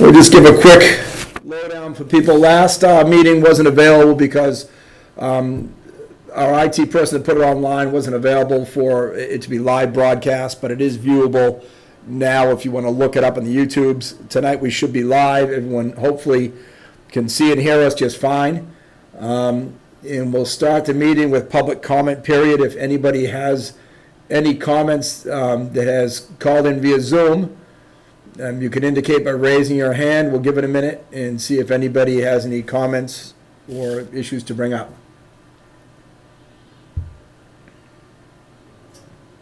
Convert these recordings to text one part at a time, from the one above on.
We'll just give a quick lowdown for people. Last meeting wasn't available because our IT person that put it online wasn't available for it to be live broadcast, but it is viewable now if you want to look it up on the YouTubes. Tonight we should be live. Everyone hopefully can see and hear us just fine. And we'll start the meeting with public comment period. If anybody has any comments that has called in via Zoom, you can indicate by raising your hand. We'll give it a minute and see if anybody has any comments or issues to bring up.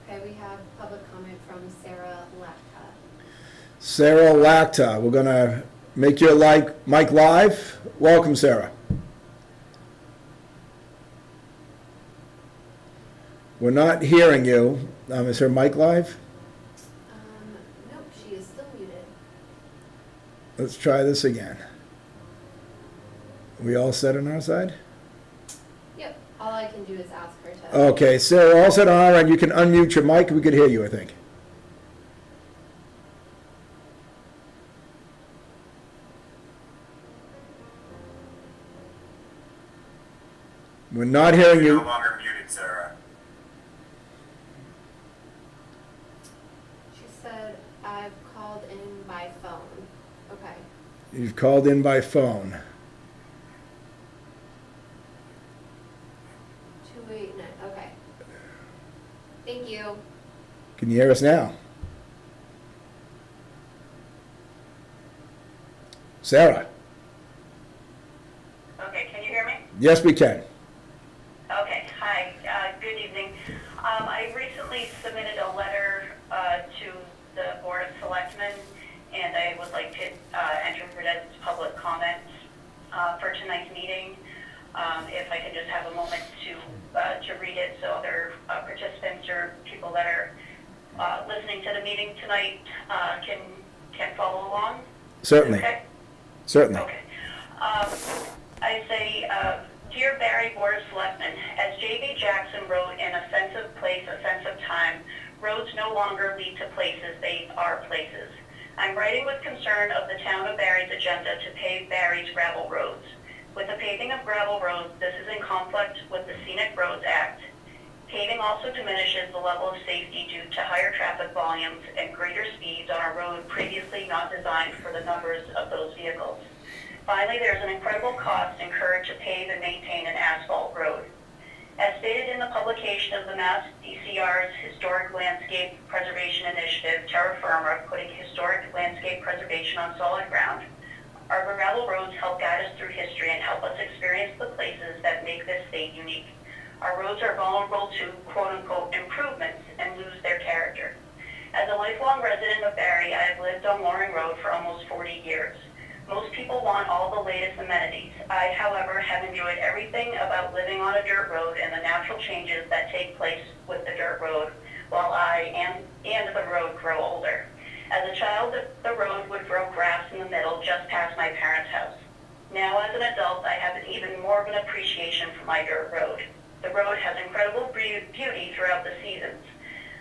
Okay, we have public comment from Sarah Lacta. Sarah Lacta, we're going to make your mic live. Welcome, Sarah. We're not hearing you. Is her mic live? Nope, she is still muted. Let's try this again. We all set on our side? Yep, all I can do is ask her to. Okay, Sarah, all set on our end. You can unmute your mic. We could hear you, I think. We're not hearing you. No longer muted, Sarah. She said, I've called in by phone. Okay. You've called in by phone. 289, okay. Thank you. Can you hear us now? Sarah? Okay, can you hear me? Yes, we can. Okay, hi, good evening. I recently submitted a letter to the Board of Selectmen, and I would like to enter it as public comment for tonight's meeting. If I could just have a moment to read it so other participants or people that are listening to the meeting tonight can follow along. Certainly. Okay? Certainly. Okay. I say, Dear Barre Board of Selectmen, as J.B. Jackson wrote in A Sense of Place, A Sense of Time, roads no longer lead to places, they are places. I'm writing with concern of the town of Barre's agenda to pave Barre's gravel roads. With the paving of gravel roads, this is in conflict with the Scenic Roads Act. Paving also diminishes the level of safety due to higher traffic volumes and greater speeds on a road previously not designed for the numbers of those vehicles. Finally, there's an incredible cost incurred to pave and maintain an asphalt road. As stated in the publication of the Mass DCR's Historic Landscape Preservation Initiative, Terra Firma, putting historic landscape preservation on solid ground, our gravel roads help guide us through history and help us experience the places that make this state unique. Our roads are vulnerable to quote-unquote improvements and lose their character. As a lifelong resident of Barre, I have lived on Loring Road for almost 40 years. Most people want all the latest amenities. I, however, have enjoyed everything about living on a dirt road and the natural changes that take place with the dirt road while I and the road grow older. As a child, the road would grow grass in the middle just past my parents' house. Now, as an adult, I have even more of an appreciation for my dirt road. The road has incredible beauty throughout the seasons.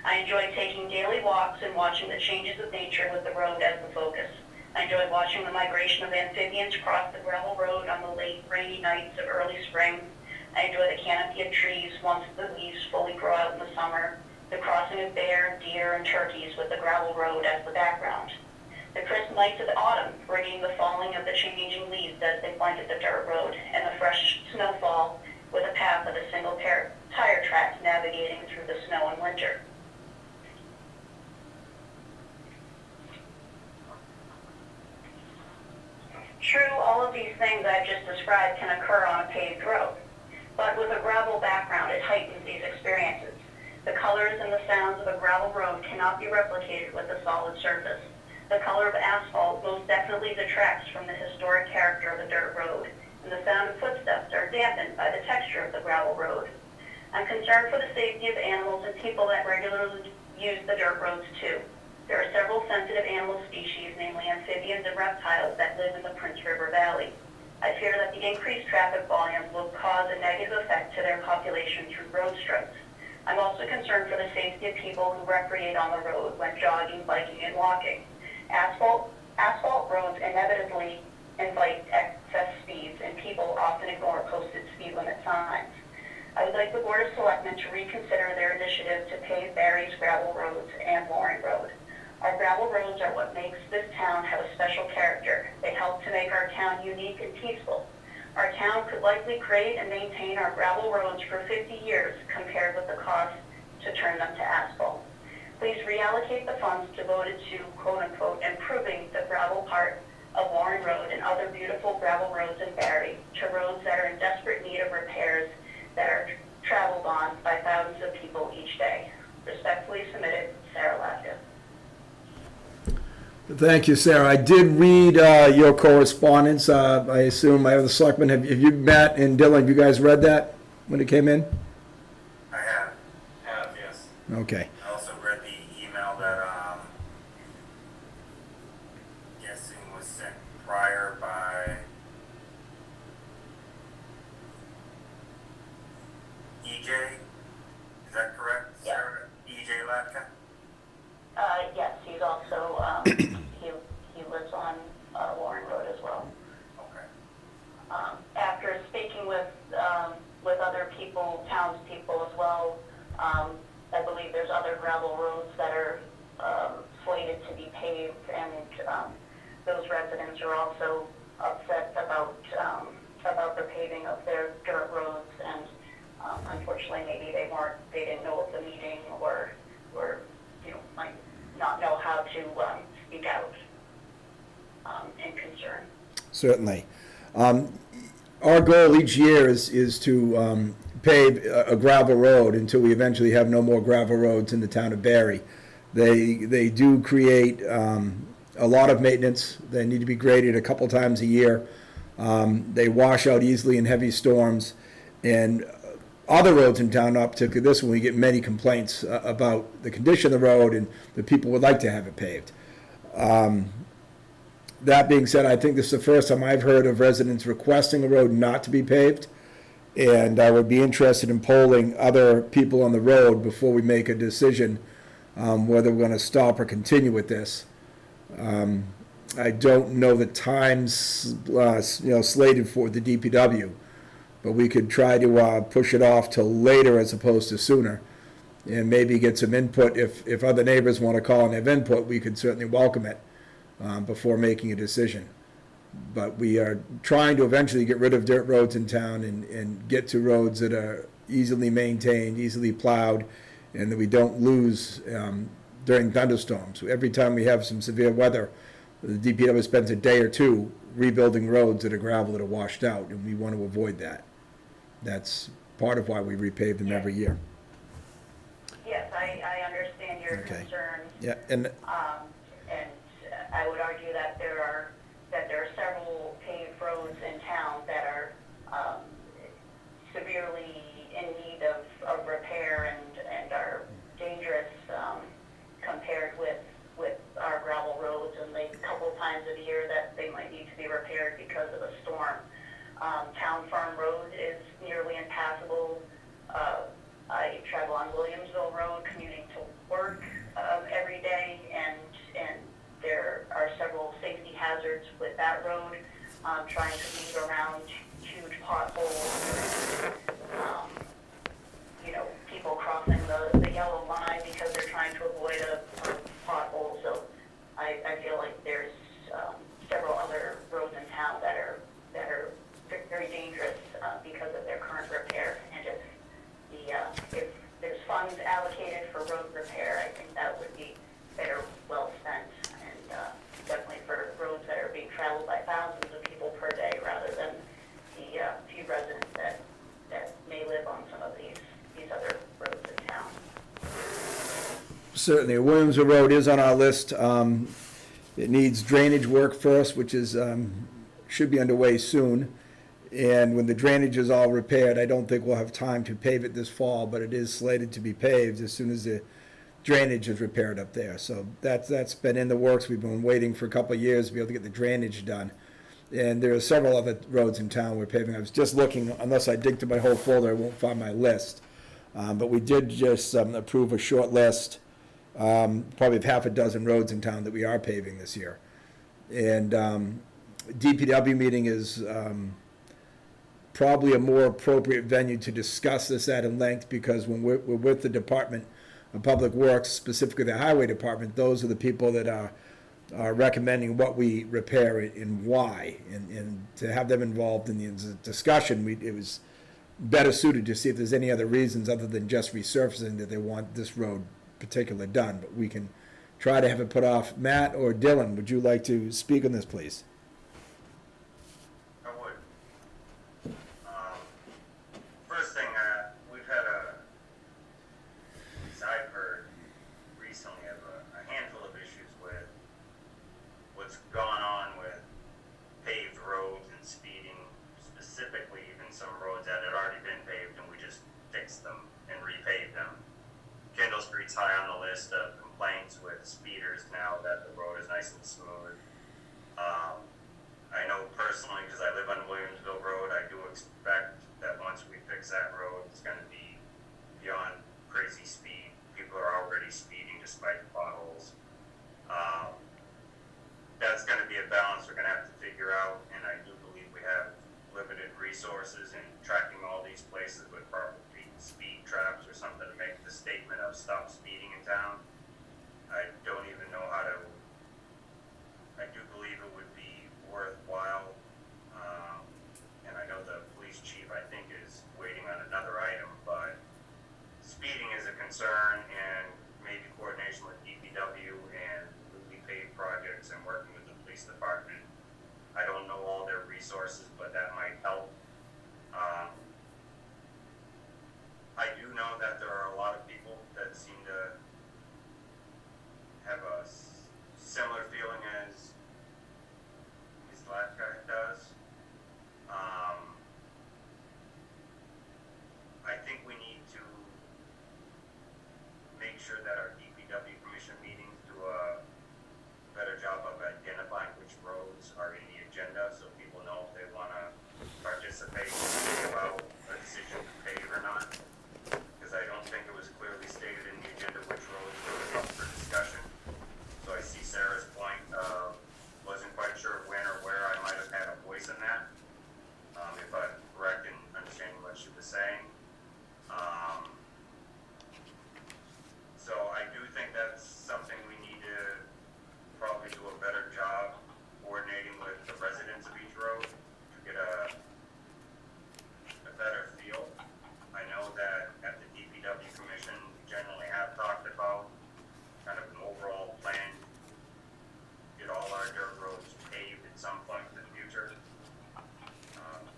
I enjoy taking daily walks and watching the changes of nature with the road as the focus. I enjoy watching the migration of amphibians cross the gravel road on the late rainy nights of early spring. I enjoy the canopy of trees once the leaves fully grow out in the summer, the crossing of bear, deer, and turkeys with the gravel road as the background. The crisp nights of autumn, bringing the falling of the changing leaves as they blanket the dirt road, and the fresh snowfall with a path of a single pair of tire tracks navigating through the snow in winter. True, all of these things I've just described can occur on a paved road, but with a gravel background, it heightens these experiences. The colors and the sounds of a gravel road cannot be replicated with a solid surface. The color of asphalt most definitely detracts from the historic character of the dirt road, and the sound of footsteps are dampened by the texture of the gravel road. I'm concerned for the safety of animals and people that regularly use the dirt roads too. There are several sensitive animal species, namely amphibians and reptiles, that live in the Prince River Valley. I fear that the increased traffic volume will cause a negative effect to their population through road strikes. I'm also concerned for the safety of people who recreate on the road when jogging, biking, and walking. Asphalt Asphalt roads inevitably invite excess speeds, and people often ignore posted speed limit signs. I would like the Board of Selectmen to reconsider their initiative to pave Barry's gravel roads and Warren Road. Our gravel roads are what makes this town have a special character. They help to make our town unique and peaceful. Our town could likely create and maintain our gravel roads for 50 years compared with the cost to turn them to asphalt. Please reallocate the funds devoted to quote-unquote improving the gravel part of Warren Road and other beautiful gravel roads in Barre to roads that are in desperate need of repairs that are traveled on by thousands of people each day. Respectfully submitted, Sarah Latka. Thank you, Sarah. I did read your correspondence. I assume my other selectmen, have you, Matt and Dylan, have you guys read that when it came in? I have. Have, yes. Okay. I also read the email that, guessing was sent prior by EJ. Is that correct, Yeah. Sarah? EJ Latka? Yes, he's also, he lives on Warren Road as well. Okay. After speaking with other people, townspeople as well, I believe there's other gravel roads that are slated to be paved, and those residents are also upset about the paving of their dirt roads, and unfortunately maybe they didn't know of the meeting, or might not know how to speak out in concern. Certainly. Our goal each year is to pave a gravel road until we eventually have no more gravel roads in the town of Barre. They do create a lot of maintenance. They need to be graded a couple times a year. They wash out easily in heavy storms. And other roads in town, not particularly this one, we get many complaints about the condition of the road, and the people would like to have it paved. That being said, I think this is the first time I've heard of residents requesting a road not to be paved, and I would be interested in polling other people on the road before we make a decision whether we're going to stop or continue with this. I don't know the times slated for the DPW, but we could try to push it off till later as opposed to sooner, and maybe get some input. If other neighbors want to call and have input, we could certainly welcome it before making a decision. But we are trying to eventually get rid of dirt roads in town and get to roads that are easily maintained, easily plowed, and that we don't lose during thunderstorms. Every time we have some severe weather, the DPW spends a day or two rebuilding roads that are gravel that are washed out, and we want to avoid that. That's part of why we repave them every year. Yes, I understand your Okay. concerns. Yeah, and And I would argue that there are several paved roads in town that are severely in need of repair and are dangerous compared with our gravel roads, and a couple times of the year that they might need to be repaired because of a storm. Town Farm Road is nearly impassable. I travel on Williamsville Road commuting to work every day, and there are several safety hazards with that road, trying to weave around huge potholes, people crossing the yellow line because they're trying to avoid a pothole. So I feel like there's several other roads in town that are very dangerous because of their current repair. And if there's funds allocated for road repair, I think that would be better well spent, and definitely for roads that are being traveled by thousands of people per day, rather than the few residents that may live on some of these other roads in town. certainly, Williamsville Road is on our list. It needs drainage work first, which is should be underway soon. And when the drainage is all repaired, I don't think we'll have time to pave it this fall, but it is slated to be paved as soon as the drainage is repaired up there. So that's been in the works. We've been waiting for a couple of years to be able to get the drainage done. And there are several other roads in town we're paving. I was just looking, unless I dig through my whole folder, I won't find my list. But we did just approve a short list, probably of half a dozen roads in town that we are paving this year. And DPW meeting is probably a more appropriate venue to discuss this at length, because when we're with the Department of Public Works, specifically the Highway Department, those are the people that are recommending what we repair it and why. And to have them involved in the discussion, it was better suited to see if there's any other reasons other than just resurfacing that they want this road particular done. But we can try to have it put off. Matt or Dylan, would you like to speak on this, please? I would. First thing, we've had as I've heard recently, of a handful of issues with what's gone on with paved roads and speeding, specifically even some roads that had already been paved and we just fixed them and repaved them. Kendall Street's high on the list of complaints with speeders now that the road is nice and smooth. I know personally, because I live on Williamsville Road, I do expect that once we fix that road, it's going to be beyond crazy speed. People are already speeding despite the potholes. That's going to be a balance we're going to have to figure out, and I do believe we have limited resources in tracking all these places with proper speed traps or something to make the statement of stop speeding in town. I don't even know how to. I do believe it would be worthwhile, and I know the police chief, I think, is waiting on another item, but speeding is a concern, and maybe coordination with DPW and newly paved projects and working with the police department. I don't know all their resources, but that might help. I do know that there are a lot of people that seem to have a similar feeling as Black guy does. I think we need to make sure that our DPW commission meetings do a better job of identifying which roads are in the agenda, so people know if they want to participate about a decision to pave or not. Because I don't think it was clearly stated in the agenda which roads were up for discussion. So I see Sarah's point. Wasn't quite sure when or where I might have had a voice in that, if I'm correct in understanding what she was saying. So I do think that's something we need to probably do a better job coordinating with the residents of each road to get a better feel. I know that at the DPW commission, we generally have talked about kind of an overall plan, get all our dirt roads paved at some point in the future.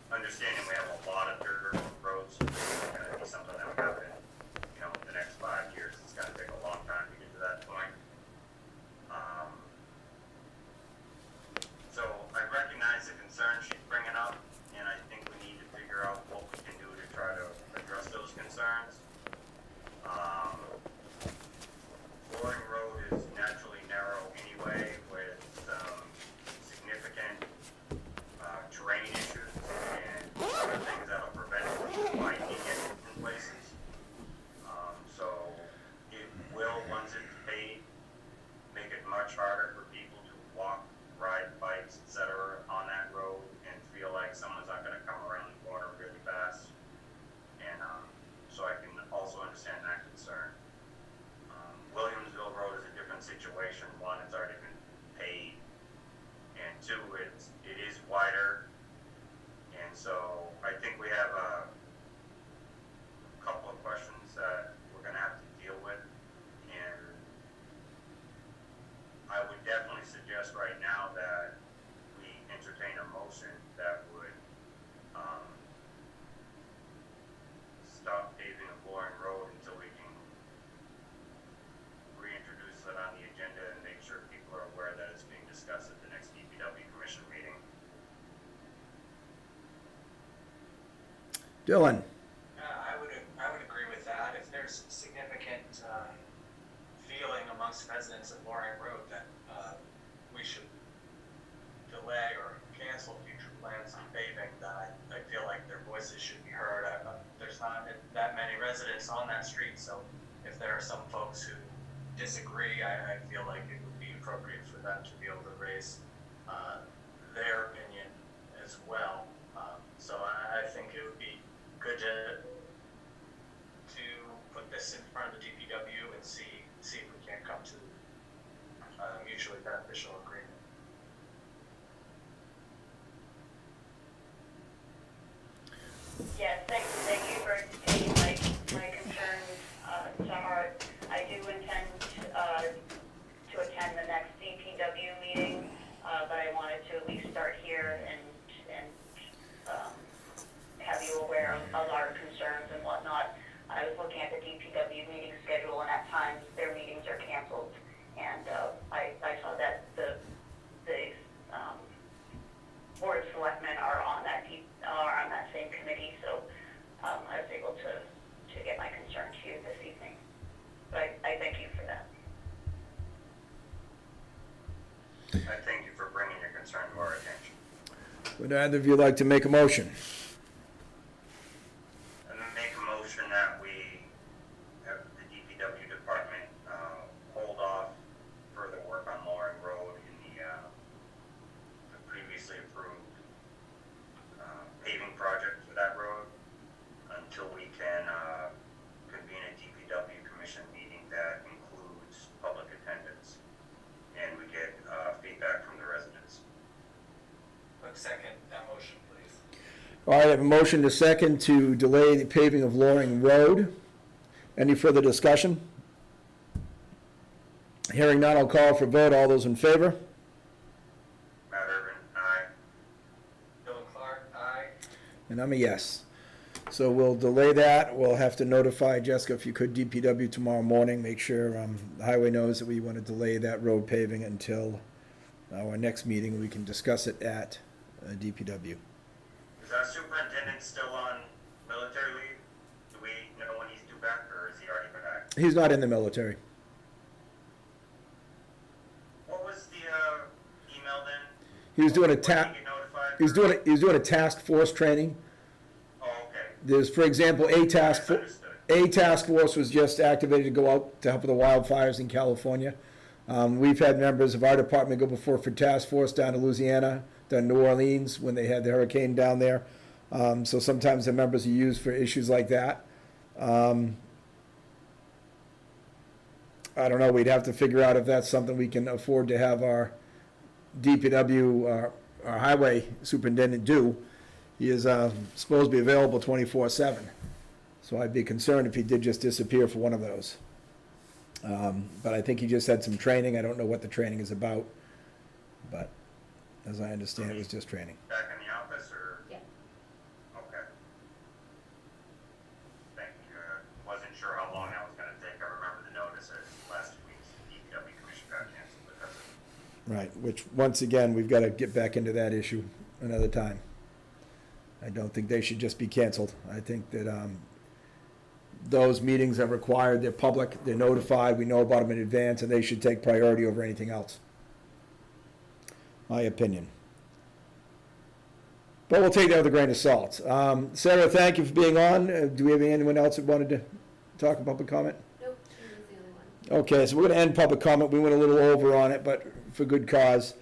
Understanding we have a lot of dirt roads, it's going to be something that will happen, in the next 5 years. It's going to take a long time to get to that point. So I recognize the concern she's bringing up, and I think we need to figure out what we can do to try to address those concerns. Loring Road is naturally narrow anyway, with some significant terrain issues and other things that will prevent it from widening it in places. So it will, once it's paved, make it much harder for people to walk, ride bikes, etc. on that road and feel like someone's not going to come around the corner really fast. And so I can also understand that concern. Williamsville Road is a different situation. One, it's already been paved, and two, it is wider. And so I think we have a couple of questions that we're going to have to deal with. And I would definitely suggest right now that we entertain a motion that would stop paving a Loring Road until we can reintroduce it on the agenda and make sure people are aware that it's being discussed at the next DPW commission meeting. Dylan? I would agree with that. If there's significant feeling amongst residents of Loring Road that we should delay or cancel future plans on paving, then I feel like their voices should be heard. There's not that many residents on that street, so if there are some folks who disagree, I feel like it would be appropriate for them to be able to raise their opinion as well. So I think it would be good to put this in front of the DPW and see if we can come to a mutually beneficial agreement. Yes, thank you for taking my concerns to heart. I do intend to attend the next DPW meeting, but I wanted to at least start here and have you aware of our concerns and whatnot. I was looking at the DPW meeting schedule, and at times their meetings are canceled. And I saw that the board of selectmen are on that same committee, so I was able to get my concern to you this evening. But I thank you for that. I thank you for bringing your concern to our attention. Would either of you like to make a motion? And then make a motion that we have the DPW department hold off further work on Loring Road in the previously approved paving project for that road until we can convene a DPW commission meeting that includes public attendance and we get feedback from the residents. Let's second that motion, please. All right, I have a motion to second to delay the paving of Loring Road. Any further discussion? Hearing none, I'll call for vote. All those in favor? Matt Urban, aye. Dylan Clark, aye. And I'm a yes. So we'll delay that. We'll have to notify Jessica, if you could, DPW tomorrow morning, make sure the highway knows that we want to delay that road paving until our next meeting. We can discuss it at DPW. Is our superintendent still on military leave? Do we know when he's due back, or is he already back? He's not in the military. What was the email then? He was doing a When did ta- he get notified? he was doing a task force training. Oh, okay. There's, for example, a task Misunderstood. force was just activated to go out to help with the wildfires in California. We've had members of our department go before for task force down to Louisiana, down to New Orleans when they had the hurricane down there. So sometimes the members are used for issues like that. I don't know, we'd have to figure out if that's something we can afford to have our DPW, our highway superintendent do. He is supposed to be available 24/7. So I'd be concerned if he did just disappear for one of those. But I think he just had some training. I don't know what the training is about. But as I understand, it was just training. Back in the office, or? Yeah. Okay. Thank you. Wasn't sure how long that was gonna take. I remember the notice as last week's DPW commission got canceled because of. Right, which, once again, we've got to get back into that issue another time. I don't think they should just be canceled. I think that those meetings are required, they're public, they're notified, we know about them in advance, and they should take priority over anything else. My opinion. But we'll take that with a grain of salt. Sarah, thank you for being on. Do we have anyone else that wanted to talk in public comment? Nope, she was the only one. Okay, so we're going to end public comment. We went a little over on it, but for good cause.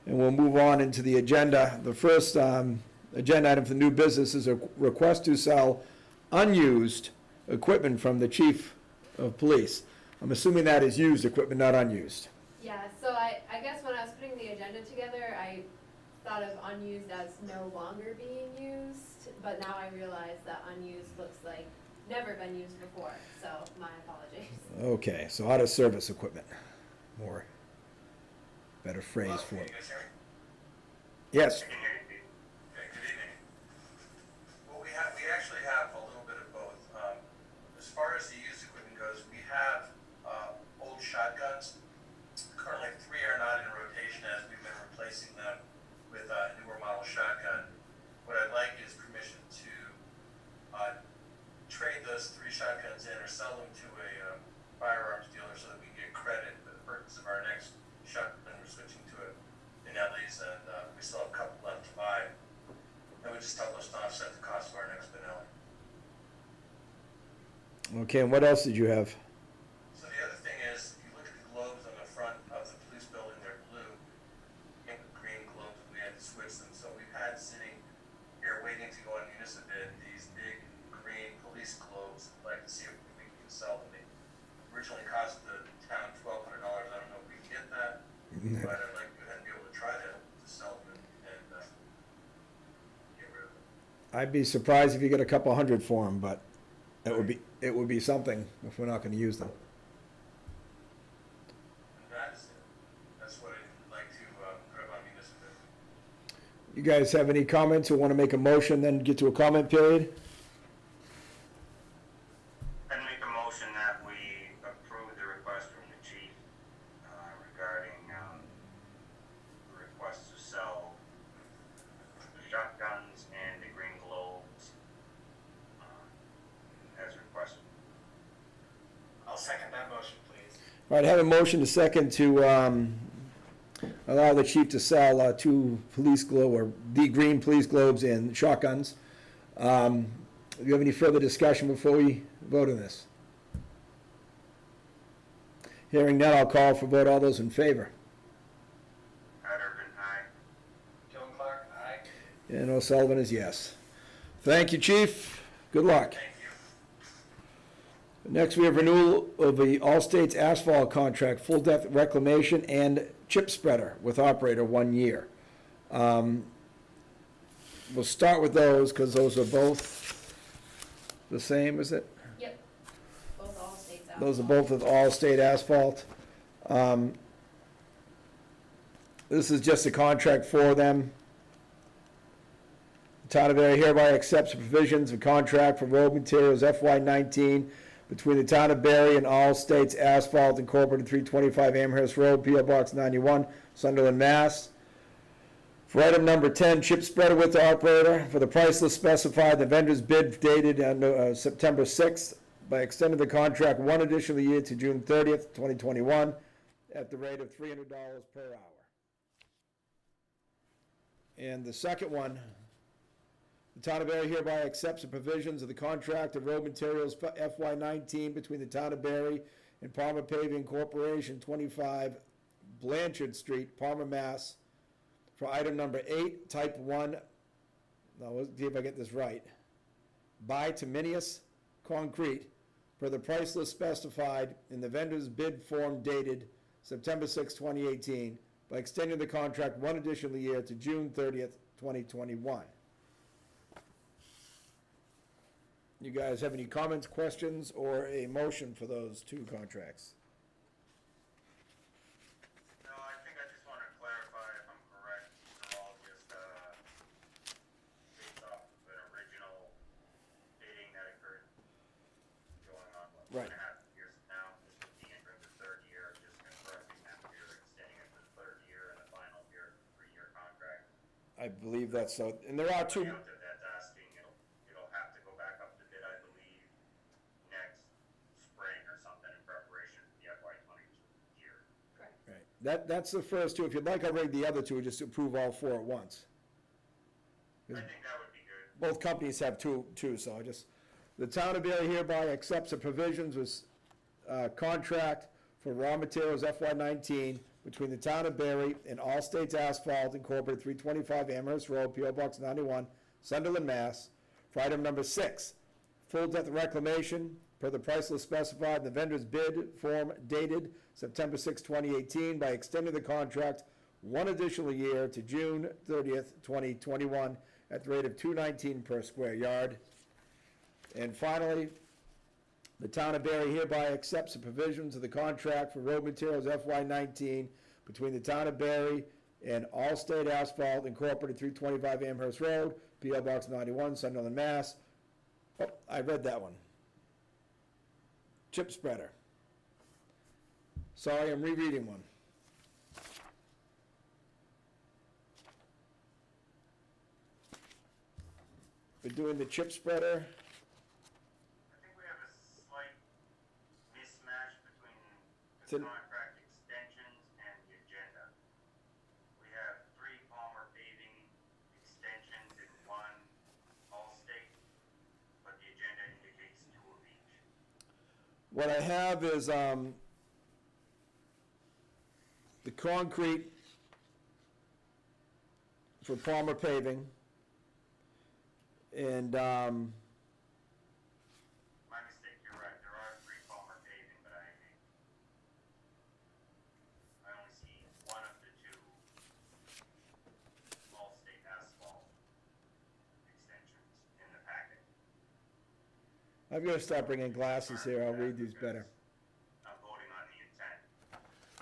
And we'll move on into the agenda. The first agenda item for new business is a request to sell unused equipment from the chief of police. I'm assuming that is used equipment, not unused. Yeah, so I guess when I was putting the agenda together, I thought of unused as no longer being used, but now I realize that unused looks like never been used before, so my apologies. Okay, so out of service equipment. More better phrase for Can it. you guys hear me? Yes. I can hear you. Okay, good evening. Well, we actually have a little bit of both. As far as the used equipment goes, we have old shotguns. Currently, 3 are not in rotation as we've been replacing them with a newer model shotgun. What I'd like is permission to trade those 3 shotguns in or sell them to a firearms dealer so that we can get credit for the purchase of our next shotgun. We're switching to a Benelli's, and we still have a couple left to buy. That would just help us to offset the cost of our next Benelli. Okay, and what else did you have? So the other thing is, if you look at the globes on the front of the police building, they're blue, pink, green globes. I'd be surprised if you get a couple hundred for them, but it would be something if we're not gonna use them. That's what I'd like to put on municipal. You guys have any comments or want to make a motion, then get to a comment period? I'd make a motion that we approve the request from the chief regarding the request to sell the shotguns and the green globes as requested. I'll second that motion, please. All right, have a motion to second to allow the chief to sell two police globe, or the green police globes and shotguns. Do you have any further discussion before we vote on this? Hearing none, I'll call for vote. All those in favor? Ed Urban, aye. Joan Clark, aye. And O'Sullivan is yes. Thank you, chief. Good luck. Thank you. Next, we have renewal of the All States asphalt contract, full depth reclamation and chip spreader with operator 1 year. We'll start with those because those are both the same, is it? Yep. Both all states out. Those are both with All-State Asphalt. This is just a contract for them. The Town of Barre hereby accepts the provisions of contract for road materials FY19 between the Town of Barre and All States Asphalt Incorporated, 325 Amherst Road, P.O. Box 91, Sunderland, Mass. For item number 10, chip spreader with the operator for the price list specified, the vendor's bid dated on September 6th, by extending the contract one additional year to June 30th, 2021, at the rate of $300 per hour. And the second one, the Town of Barre hereby accepts the provisions of the contract of road materials FY19 between the Town of Barre and Palmer Paving Corporation, 25 Blanchard Street, Palmer, Mass. For item number 8, type 1, now let's see if I get this right, bituminous concrete per the price list specified in the vendor's bid form dated September 6, 2018, by extending the contract one additional year to June 30th, 2021. You guys have any comments, questions, or a motion for those two contracts? No, I think I just want to clarify if I'm correct. These are all just based off of an original bidding that occurred going on, what, Right. 2.5 years now. This would be entering the third year, just confirming that we're extending it to the third year and the final year, 3-year contract. I believe that's so, and there are two, Out there that's asking, it'll have to go back up to bid, I believe, next spring or something in preparation for the FY22 year. Correct. right, that's the first two. If you'd like, I'll read the other two, just approve all four at once. I think that would be good. Both companies have two, so I just, the Town of Barre hereby accepts the provisions with contract for raw materials FY19 between the Town of Barre and All States Asphalt Incorporated, 325 Amherst Road, P.O. Box 91, Sunderland, Mass. For item number 6, full depth reclamation per the price list specified in the vendor's bid form dated September 6, 2018, by extending the contract one additional year to June 30th, 2021, at the rate of $2.19 per square yard. And finally, the Town of Barre hereby accepts the provisions of the contract for road materials FY19 between the Town of Barre and All State Asphalt Incorporated, 325 Amherst Road, P.O. Box 91, Sunderland, Mass. Oh, I read that one. Chip spreader. Sorry, I'm rereading one. We're doing the chip spreader. I think we have a slight mismatch between It's the an- contract extensions and the agenda. We have 3 Palmer paving extensions and 1 Allstate, but the agenda indicates 2 of each. What I have is the concrete for Palmer paving, and My mistake, you're right, there are 3 Palmer paving, but I only see 1 of the 2 Allstate asphalt extensions, I've got to start bringing glasses here, I'll read these better. I'm voting on the intent.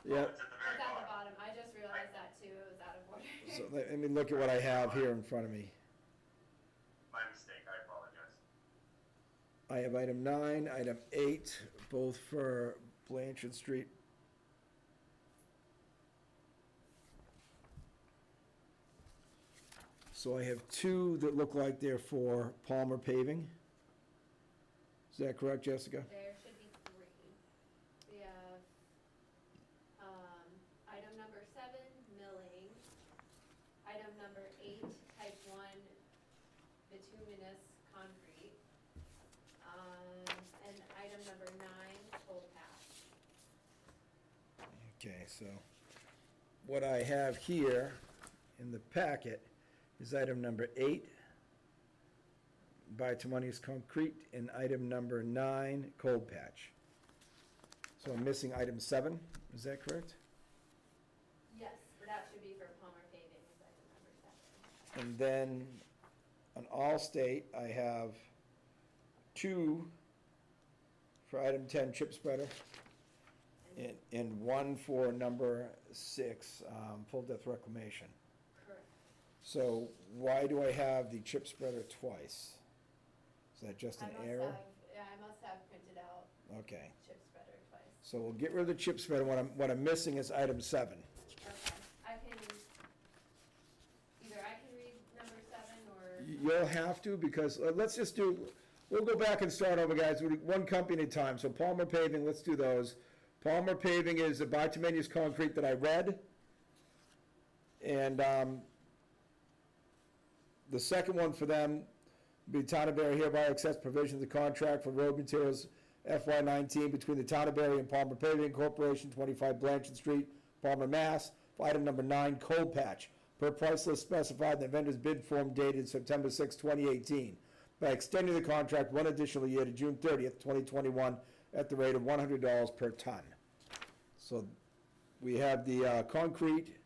Yep. It's at the It's very at the bottom. bottom, I just realized that too, it was out of order. So let me look at what I have here in front of me. My mistake, I apologize. I have item 9, item 8, both for Blanchard Street. So I have 2 that look like they're for Palmer paving. Is that correct, Jessica? There should be 3. We have, item number 7, milling. Item number 8, type 1, bituminous concrete. And item number 9, cold patch. Okay, so what I have here in the packet is item number 8, bituminous concrete, and item number 9, cold patch. So I'm missing item 7, is that correct? Yes, that should be for Palmer paving, is item number 7. And then on Allstate, I have 2 for item 10, chip spreader, and 1 for number 6, full depth reclamation. Correct. So why do I have the chip spreader twice? Is that just an error? I must have printed out Okay, chip spreader twice. so we'll get rid of the chip spreader. What I'm missing is item 7. Okay, either I can read number 7 or. You'll have to, because let's just do, we'll go back and start over, guys, with one company at a time. So Palmer Paving, let's do those. Palmer Paving is the bituminous concrete that I read. And the second one for them, be Town of Barre hereby accepts provision of the contract for road materials FY19 between the Town of Barre and Palmer Paving Corporation, 25 Blanchard Street, Palmer, Mass. For item number 9, cold patch, per price list specified in the vendor's bid form dated September 6, 2018, by extending the contract 1 additional year to June 30th, 2021, at the rate of $100 per ton. So we have the concrete,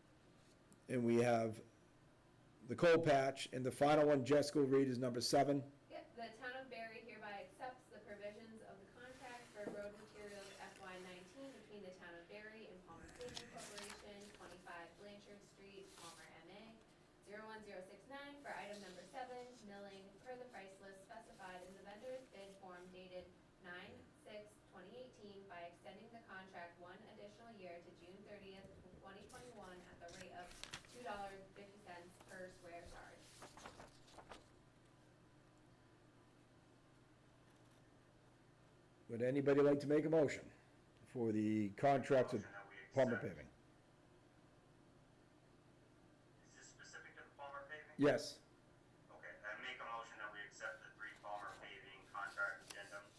and we have the cold patch, and the final one Jessica will read is number 7. Yep, the Town of Barre hereby accepts the provisions of the contract for road materials FY19 between the Town of Barre and Palmer Paving Corporation, 25 Blanchard Street, Palmer, MA, 01069 for item number 7, milling, per the price list specified in the vendor's bid form dated 9/6/2018, by extending the contract 1 additional year to June 30th, 2021, at the rate of $2.50 per square yard. Would anybody like to make a motion for the contract with Motion that we Palmer accept. Paving? Is this specific to the Palmer paving? Yes. Okay, I make a motion that we accept the 3 Palmer paving contract addendums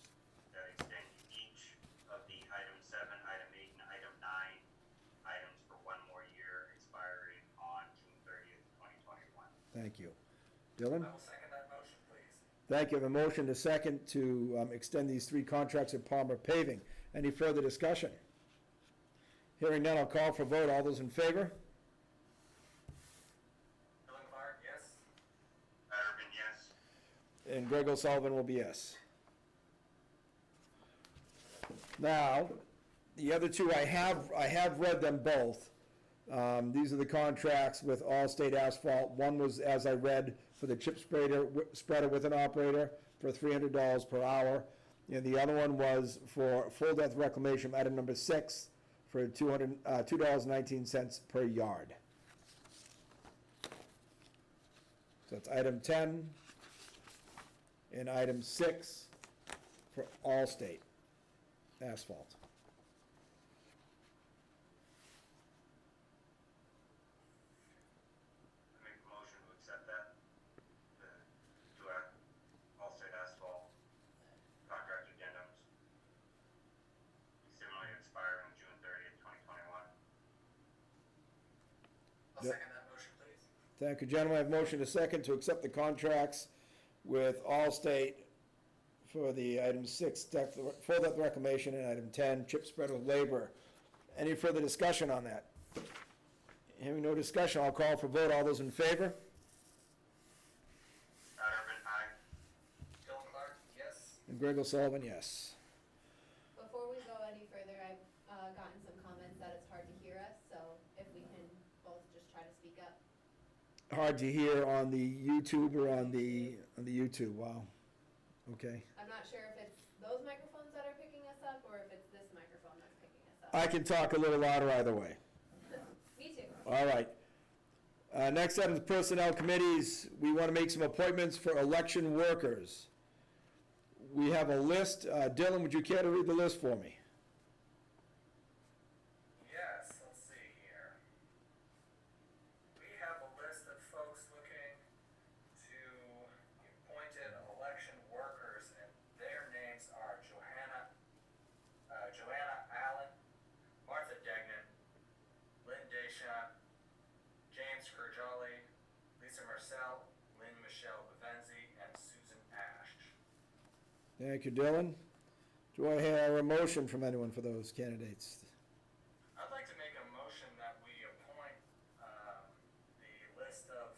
that extend each of the item 7, item 8, and item 9 items for 1 more year, expiring on June 30th, 2021. Thank you. I Dylan? will second that motion, please. Thank you. I have a motion to second to extend these 3 contracts with Palmer Paving. Any further discussion? Hearing none, I'll call for a vote. All those in favor? Dylan Clark, yes. Urban, yes. And Greg O'Sullivan will be yes. Now, the other 2, I have read them both. These are the contracts with Allstate Asphalt. One was, as I read, for the chip spreader with an operator for $300 per hour. And the other one was for full depth reclamation, item number 6, for $2.19 per yard. So it's item 10 and item 6 for Allstate Asphalt. I make a motion to accept that, to Allstate Asphalt contract addendums, similarly expiring June 30th, 2021. I'll Yep. second that motion, please. Thank you, gentlemen. I have motion to second to accept the contracts with Allstate for the item 6, full depth reclamation, and item 10, chip spreader labor. Any further discussion on that? Hearing no discussion, I'll call for vote. All those in favor? Urban, aye. Dylan Clark, yes. And And Greg O'Sullivan, yes. Before we go any further, I've gotten some comments that it's hard to hear us, so if we can both just try to speak up. Hard to hear on the YouTube or on the YouTube, wow. Okay. I'm not sure if it's those microphones that are picking us up or if it's this microphone that's picking us up. I can talk a little louder either way. Me too. All right. Next item is personnel committees. We want to make some appointments for election workers. We have a list. Dylan, would you care to read the list for me? Yes, let's see here. We have a list of folks looking to be appointed election workers, and their names are Joanna Allen, Martha Degnan, Lynn Deschamps, James Kurjali, Lisa Marcel, Lynn Michelle Bevenzi, and Susan Ash. Thank you, Dylan. Do I hear a motion from anyone for those candidates? I'd like to make a motion that we appoint the list of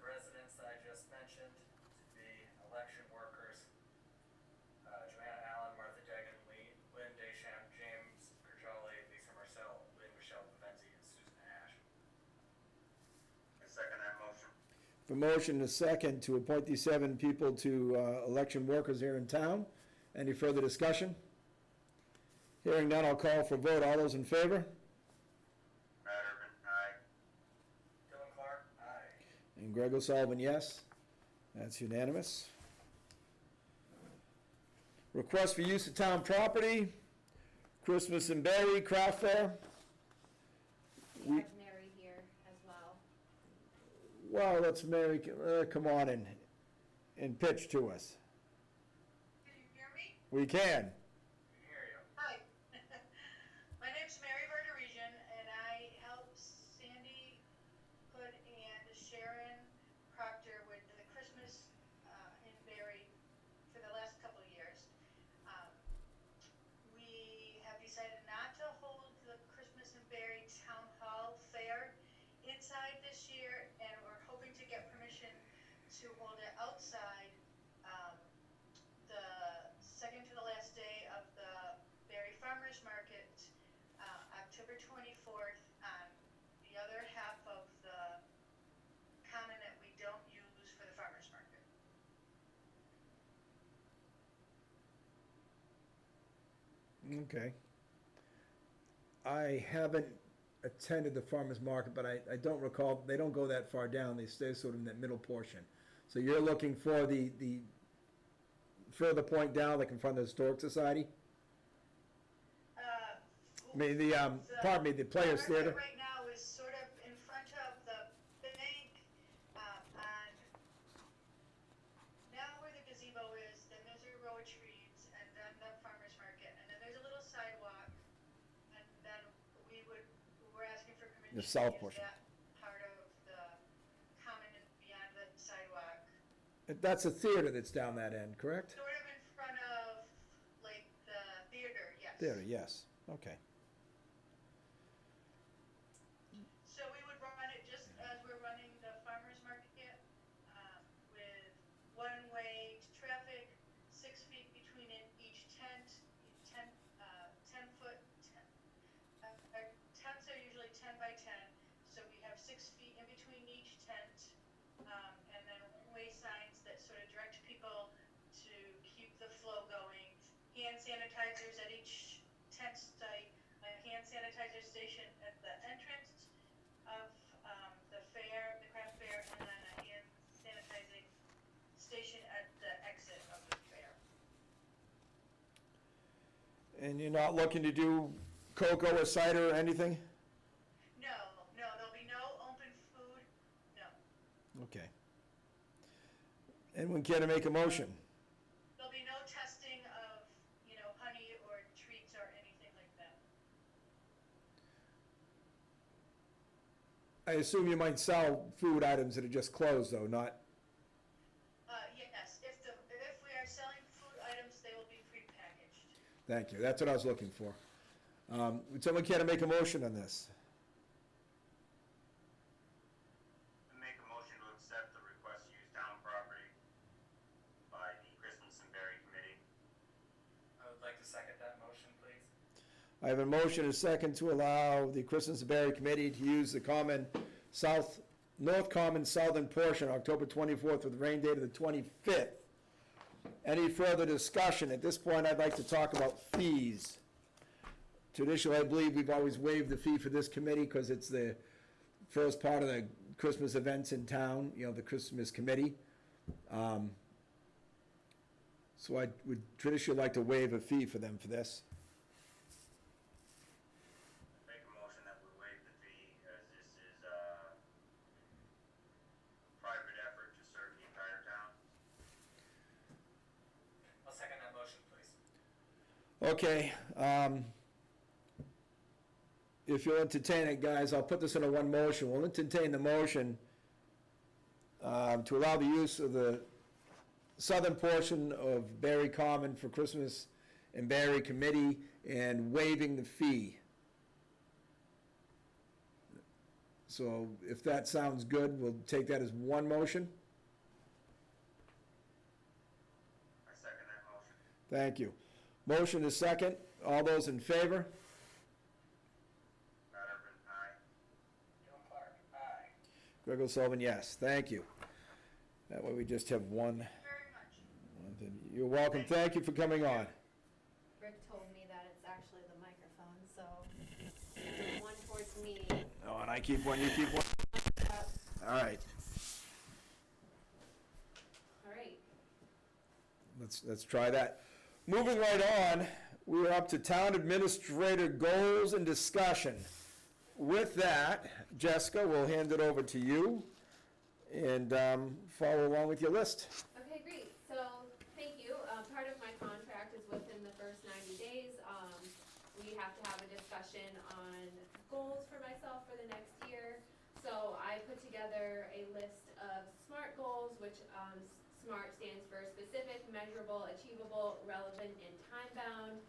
residents that I just mentioned to be election workers. Joanna Allen, Martha Degnan, Lynn Deschamps, James Kurjali, Lisa Marcel, Lynn Michelle Bevenzi, and Susan Ash. I second that motion. For motion and a second to appoint these 7 people to election workers here in town. Any further discussion? Hearing none, I'll call for a vote. All those in favor? Matt Urban, aye. Dylan Clark? Aye. And Greg O'Sullivan, yes. That's unanimous. Request for use of town property, Christmas and Barre Craft Fair. We have Mary here as well. Well, let's Mary, come on and pitch to us. Can you hear me? We can. We can hear you. Hi. My name's Mary Verderesian, and I help Sandy Hood and Sharon Proctor with the Christmas in Barre for the last couple of years. We have decided not to hold the Christmas in Barre Town Hall Fair inside this year, and we're hoping to get permission to hold it outside the second to the last day of the Barre Farmers Market, October 24th, on the other half of the common that we don't use for the farmers market. Okay. I haven't attended the farmer's market, but I don't recall, they don't go that far down, they stay sort of in that middle portion. So you're looking for the further point down, like in front of the Historic Society? I mean, pardon me, the Players market Theater? right now is sort of in front of the bank, on, now where the gazebo is, then there's a row of trees, and then the farmer's market, and then there's a little sidewalk, and then we're asking for permission The to south use portion. that part of the common and beyond the sidewalk, That's a theater that's down that end, correct? sort of in front of, like, the theater, yes. Theater, yes, okay. So we would run it just as we're running the farmer's market, with one-way traffic, 6 feet between each tent, 10 foot, our tents are usually 10 by 10, so we have 6 feet in between each tent, and then one-way signs that sort of direct people to keep the flow going. Hand sanitizers at each tent site, a hand sanitizer station at the entrance of the fair, the craft fair, and then a hand sanitizing station at the exit of the fair. And you're not looking to do cocoa or cider or anything? No, there'll be no open food, no. Okay. Anyone care to make a motion? There'll be no testing of, honey or treats or anything like that. I assume you might sell food items that are just closed, though, not, Yes, if we are selling food items, they will be prepackaged. thank you, that's what I was looking for. Would someone care to make a motion on this? I make a motion to accept the request to use town property by I have a motion and a second to allow the Christmas and Barre Committee to use the North Common southern portion, October 24th, with the rain date of the 25th. Any further discussion? At this point, I'd like to talk about fees. Traditionally, I believe we've always waived the fee for this committee because it's the first part of the Christmas events in town, the Christmas committee. So I would traditionally like to waive a fee for them for this. Make a motion that we waive the fee, as this is a private effort to serve the entire town. I'll second that motion, please. Okay, if you'll entertain it, guys, I'll put this in a one motion. We'll entertain the motion to allow the use of the southern portion of Barre Common for Christmas and Barre Committee and waiving the fee. So if that sounds good, we'll take that as one motion. I second that motion. Thank you. Motion is second. All those in favor? Matt Urban, aye. Joe Clark, aye. Greg O'Sullivan, yes. Thank you. That way we just have one. Thank you very much. You're welcome. Thank you for coming on. Rick told me that it's actually the microphone, so one towards me. Oh, and I keep one, you keep one. All right. All right. Let's try that. Moving right on, we're up to town administrator goals and discussion. With that, Jessica, we'll hand it over to you and follow along with your list. Okay, great. So, thank you. Part of my contract is within the first 90 days. We have to have a discussion on goals for myself for the next year. So I put together a list of SMART goals, which SMART stands for specific, measurable, achievable, relevant, and time-bound.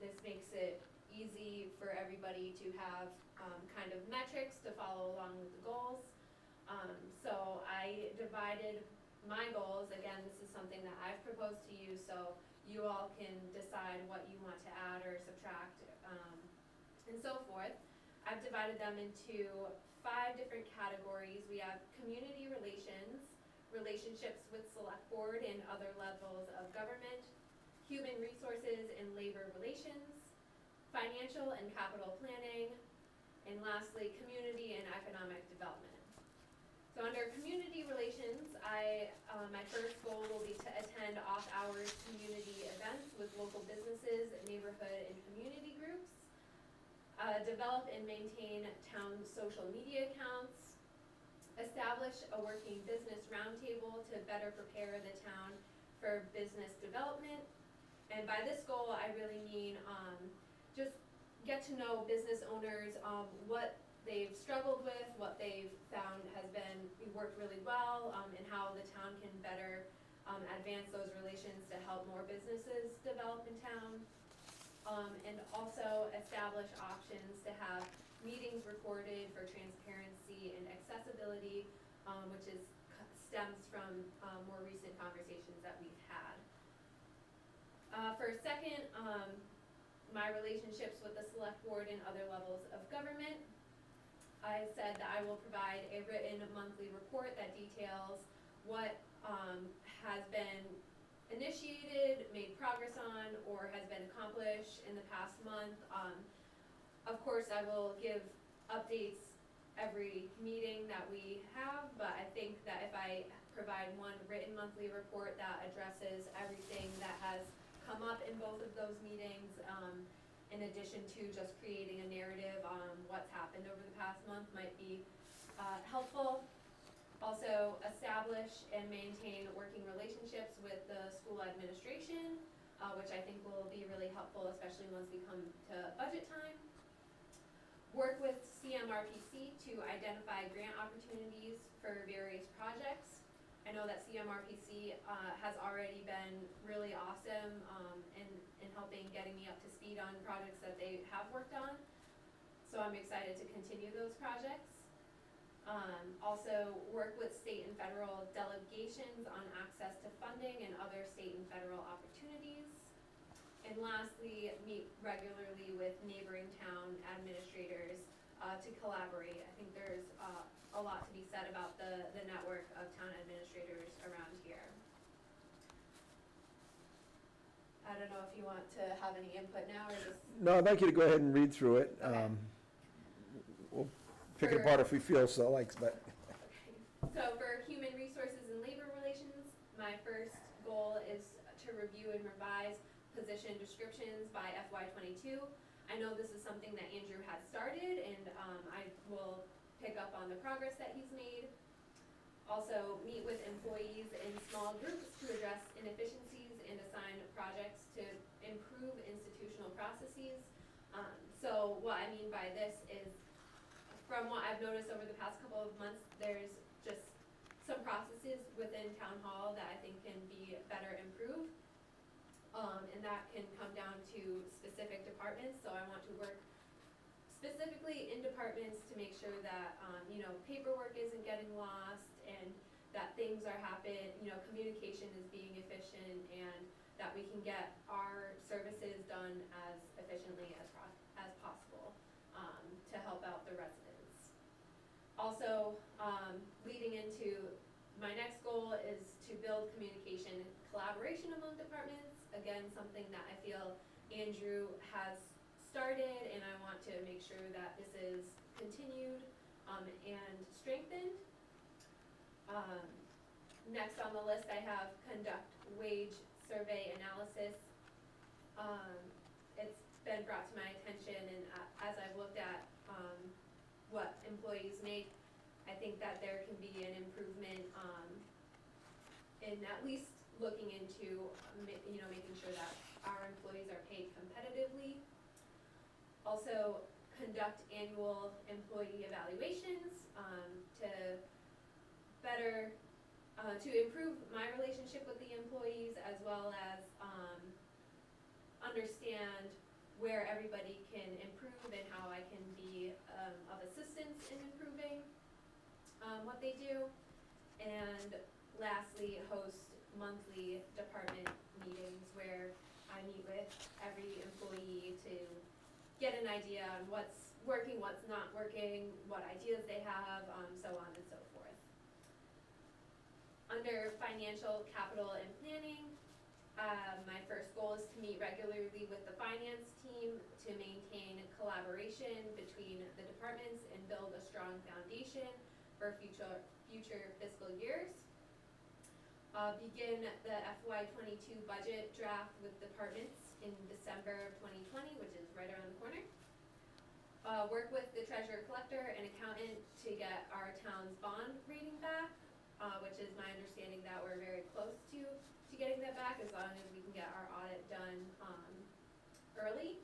This makes it easy for everybody to have kind of metrics to follow along with the goals. So I divided my goals. Again, this is something that I've proposed to you, so you all can decide what you want to add or subtract, and so forth. I've divided them into 5 different categories. We have community relations, relationships with select board and other levels of government, human resources and labor relations, financial and capital planning, and lastly, community and economic development. So under community relations, my first goal will be to attend off-hours community events with local businesses, neighborhood, and community groups. Develop and maintain town social media accounts. Establish a working business roundtable to better prepare the town for business development. And by this goal, I really mean just get to know business owners, what they've struggled with, what they've found has been worked really well, and how the town can better advance those relations to help more businesses develop in town. And also establish options to have meetings recorded for transparency and accessibility, which stems from more recent conversations that we've had. For second, my relationships with the select board and other levels of government. I said that I will provide a written monthly report that details what has been initiated, made progress on, or has been accomplished in the past month. Of course, I will give updates every meeting that we have, but I think that if I provide one written monthly report that addresses everything that has come up in both of those meetings, in addition to just creating a narrative on what's happened over the past month, might be helpful. Also, establish and maintain working relationships with the school administration, which I think will be really helpful, especially once we come to budget time. Work with CMRPC to identify grant opportunities for various projects. I know that CMRPC has already been really awesome in helping getting me up to speed on projects that they have worked on. So I'm excited to continue those projects. Also work with state and federal delegations on access to funding and other state and federal opportunities. And lastly, meet regularly with neighboring town administrators to collaborate. I think there's a lot to be said about the network of town administrators around here. I don't know if you want to have any input now or just. No, I'd like you to go ahead and read through it. Okay. We'll pick it apart if we feel so, like, but. So for human resources and labor relations, my first goal is to review and revise position descriptions by FY22. I know this is something that Andrew has started, and I will pick up on the progress that he's made. Also, meet with employees in small groups to address inefficiencies and assign projects to improve institutional processes. So what I mean by this is, from what I've noticed over the past couple of months, there's just some processes within town hall that I think can be better improved. And that can come down to specific departments, so I want to work specifically in departments to make sure that, paperwork isn't getting lost and that things are happening, communication is being efficient and that we can get our services done as efficiently as possible, to help out the residents. Also, leading into my next goal is to build communication and collaboration among departments. Again, something that I feel Andrew has started, and I want to make sure that this is continued and strengthened. Next on the list, I have conduct wage survey analysis. It's been brought to my attention, and as I've looked at what employees make, I think that there can be an improvement in at least looking into, making sure that our employees are paid competitively. Also, conduct annual employee evaluations to better, to improve my relationship with the employees, as well as understand where everybody can improve and how I can be of assistance in improving what they do. And lastly, host monthly department meetings where I meet with every employee to get an idea on what's working, what's not working, what ideas they have, so on and so forth. Under financial, capital, and planning, my first goal is to meet regularly with the finance team to maintain collaboration between the departments and build a strong foundation for future fiscal years. Begin the FY22 budget draft with departments in December of 2020, which is right around the corner. Work with the treasurer collector and accountant to get our town's bond rating back, which is my understanding that we're very close to getting that back, as long as we can get our audit done early.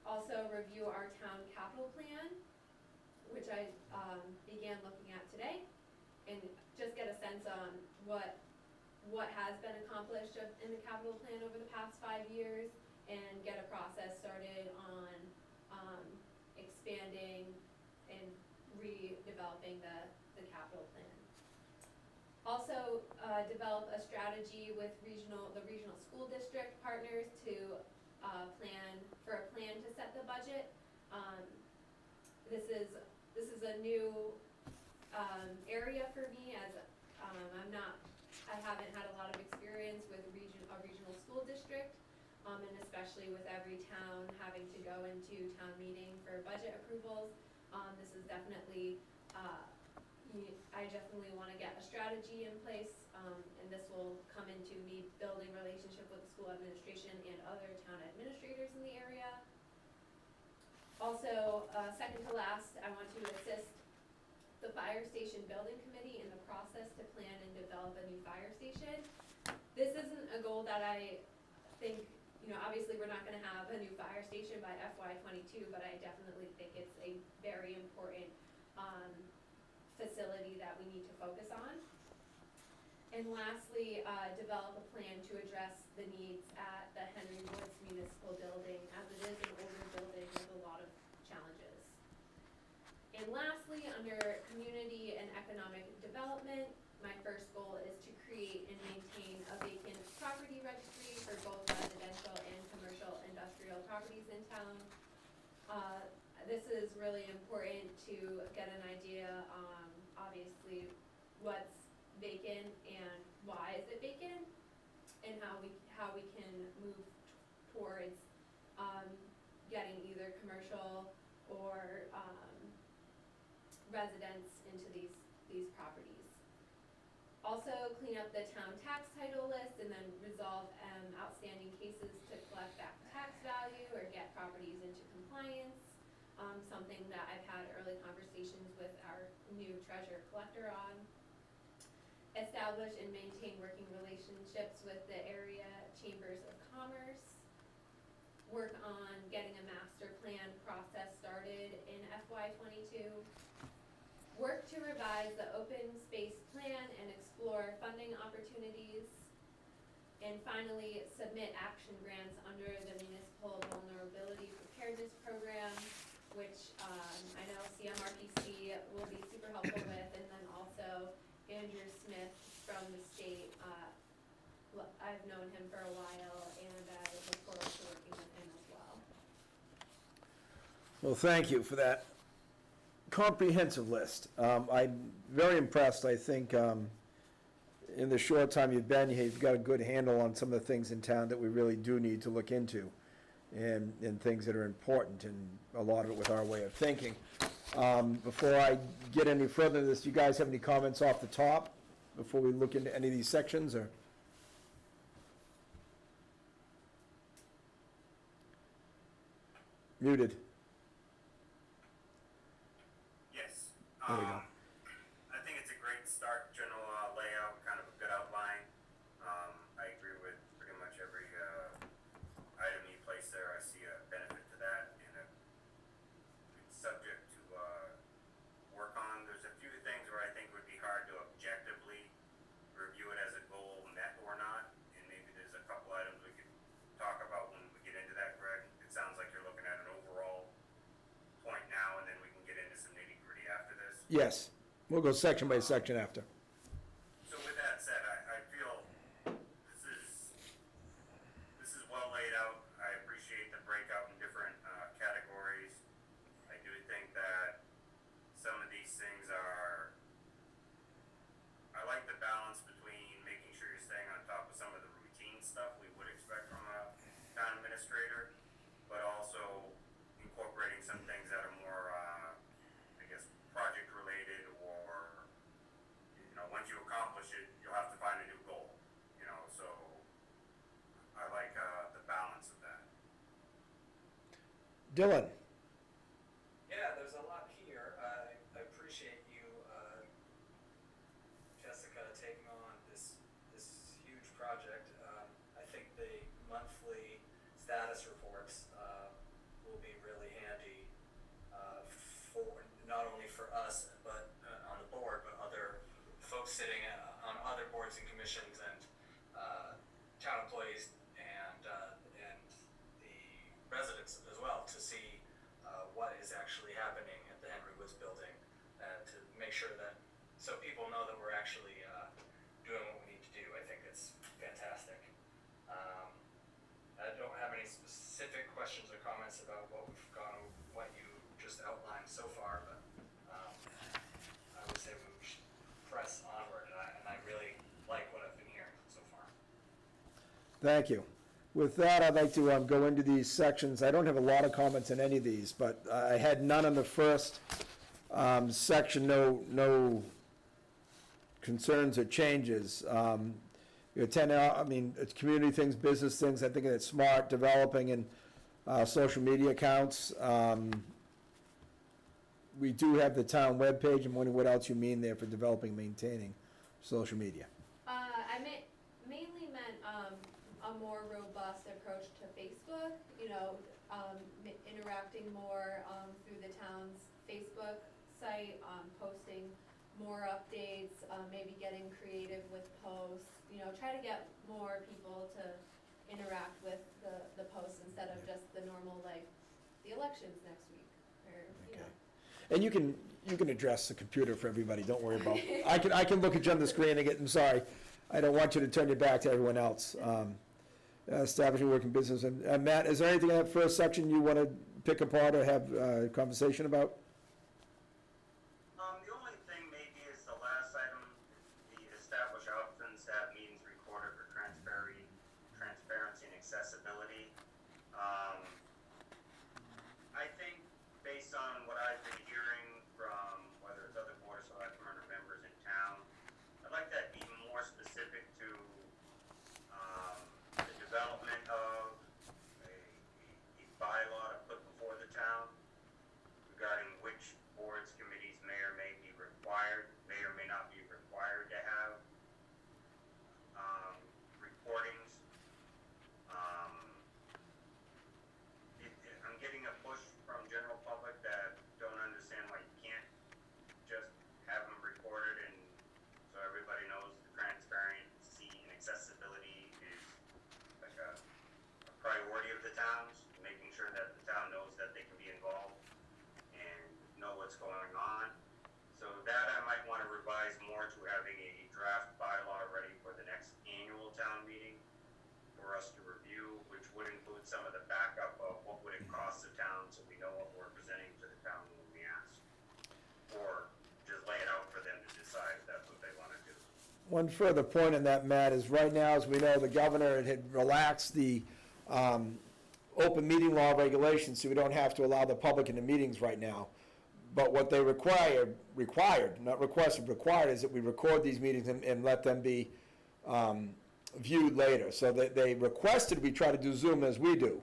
Also review our town capital plan, which I began looking at today, and just get a sense on what has been accomplished in the capital plan over the past 5 years, and get a process started on expanding and redeveloping the capital plan. Also, develop a strategy with the regional school district partners to plan to set the budget. This is a new area for me, as I haven't had a lot of experience with a regional school district, and especially with every town having to go into town meeting for budget approvals. This is definitely, I definitely want to get a strategy in place, and this will come into me building relationship with the school administration and other town administrators in the area. Also, second to last, I want to assist the fire station building committee in the process to plan and develop a new fire station. This isn't a goal that I think, obviously we're not gonna have a new fire station by FY22, but I definitely think it's a very important facility that we need to focus on. And lastly, develop a plan to address the needs at the Henry Woods Municipal Building, as it is an older building with a lot of challenges. And lastly, under community and economic development, my first goal is to create and maintain a vacant property registry for properties in town. This is really important to get an idea, obviously, what's vacant and why is it vacant, and how we can move towards, getting either commercial or, residents into these properties. Also, clean up the town tax title list and then resolve, outstanding cases to collect back tax value or get properties into compliance. Something that I've had early conversations with our new treasurer collector on. Establish and maintain working relationships with the area chambers of commerce. Work on getting a master plan process started in FY '22. Work to revise the open space plan and explore funding opportunities. And finally, submit action grants under the Municipal Vulnerability Preparedness Program, which I know CMRPC will be super helpful with, and then also Andrew Smith from the state. I've known him for a while, and I look forward to working with him as well. Well, thank you for that comprehensive list. I'm very impressed. I think in the short time you've been here, you've got a good handle on some of the things in town that we really do need to look into, and things that are important, and a lot of it with our way of thinking. Before I get any further into this, do you guys have any comments off the top before we look into any of these sections, or? Muted. Yes. There we go. I think it's a great start, general layout, kind of a good outline. I agree with pretty much every item you place there. I see a benefit to that, and it's subject to work on. There's a few things where I think would be hard to objectively review it as a goal met or not, and maybe there's a couple items we could talk about when we get into that, Greg. It sounds like you're looking at an overall point now, and then we can get into some nitty gritty after this. Yes, we'll go section by section after. So with that said, I feel this is well laid out. I appreciate the breakout in different categories. I do think that some of these things are, I like the balance between making sure you're staying on top of some of the routine stuff we would expect from a town administrator, but also incorporating some things that are more, I guess, project related, or, once you accomplish it, you'll have to find a new goal, so I like the balance of that. Dylan? Yeah, there's a lot here. I appreciate you, Jessica, taking on this huge project. I think the monthly status reports will be really handy for not only for us, but on the board, but other folks sitting on other boards and commissions, and town employees, and the residents as well, to see what is actually happening at the Henry Woods building, to make sure that, so people know that we're actually doing what we need to do. I think it's fantastic. I don't have any specific questions or comments about what you just outlined so far, but I would say we should press onward, and I really like what I've been hearing so far. Thank you. With that, I'd like to go into these sections. I don't have a lot of comments on any of these, but I had none on the first section, no concerns or changes. It's community things, business things. I think it's smart, developing, and social media accounts. We do have the town webpage. I'm wondering what else you mean there for developing, maintaining social media. I mainly meant a more robust approach to Facebook, interacting more through the town's Facebook site, posting more updates, maybe getting creative with posts, try to get more people to interact with the posts instead of just the normal, like, the elections next week, or, And you can address the computer for everybody, don't worry about it. I can look at you on the screen and I'm sorry, I don't want you to turn your back to everyone else. establishing working business. And Matt, is there anything in that first section you want to pick apart or have a conversation about? The only thing maybe is the last item, the establish options at meetings recorded for transparency and accessibility. I think based on what I've been hearing from whether it's other board of selectmen or members in town, I'd like that to be more specific to the development of a bylaw to put before the town regarding which boards, committees may or may not be required to have recordings. I'm getting a push from general public that don't understand why you can't just have them recorded, and so everybody knows the transparency and accessibility is like a priority of the towns, making sure that the town knows that they can be involved and know what's going on. So that I might want to revise more to having a draft bylaw ready for the next annual town meeting for us to review, which would include some of the backup of what would it cost the town, so we know what we're presenting to the town when we ask. Or just lay it out for them to decide if that's what they want to do. One further point on that, Matt, is right now, as we know, the governor had relaxed the open meeting law regulations, so we don't have to allow the public into meetings right now. But what they required, not requested, required, is that we record these meetings and let them be viewed later. So they requested we try to do Zoom as we do,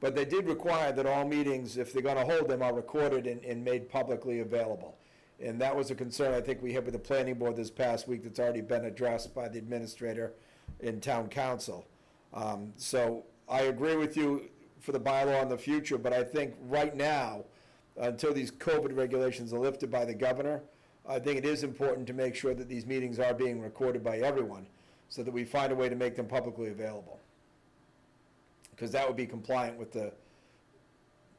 but they did require that all meetings, if they're going to hold them, are recorded and made publicly available. And that was a concern I think we had with the planning board this past week that's already been addressed by the administrator and town council. So I agree with you for the bylaw in the future, but I think right now, until these COVID regulations are lifted by the governor, I think it is important to make sure that these meetings are being recorded by everyone so that we find a way to make them publicly available. Because that would be compliant with the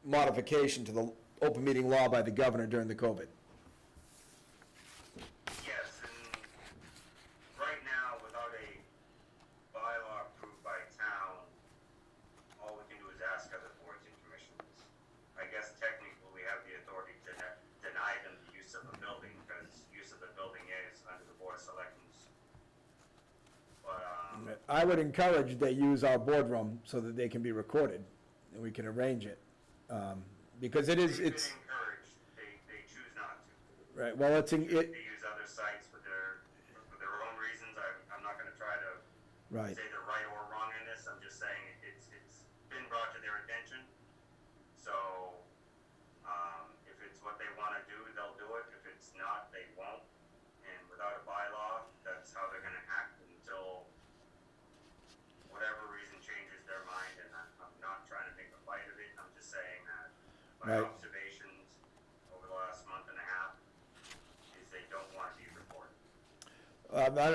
modification to the open meeting law by the governor during the COVID. Yes, and right now, without a bylaw approved by town, all we can do is ask other boards and commissions. I guess technically we have the authority to deny them the use of the building, because use of the building is under the board of selectmen's. But, I would encourage they use our boardroom so that they can be recorded and we can arrange it. Because they've been it's, encouraged, they choose not to. right, well, They use other sites for their own reasons. I'm not gonna try to right. say they're right or wrong in this. I'm just saying it's been brought to their attention. So, if it's what they want to do, they'll do it. If it's not, they won't. And without a bylaw, that's how they're going to act until whatever reason changes their mind. And I'm not trying to make a fight of it. I'm just saying that my Right. observations over the last month and a half is they don't want to be reported.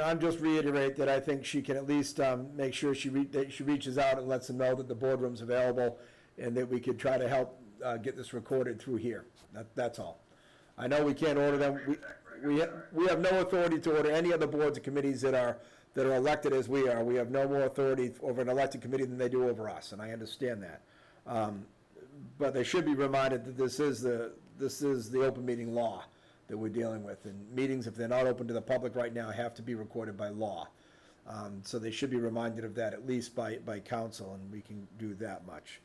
I'm just reiterate that I think she can at least make sure that she reaches out and lets them know that the boardroom's available and that we could try to help get this recorded through here. That's all. I know we can't order them. We have no authority to order any other boards or committees that are elected as we are. We have no more authority over an elected committee than they do over us, and I understand that. But they should be reminded that this is the open meeting law that we're dealing with. And meetings, if they're not open to the public right now, have to be recorded by law. So they should be reminded of that, at least by council, and we can do that much.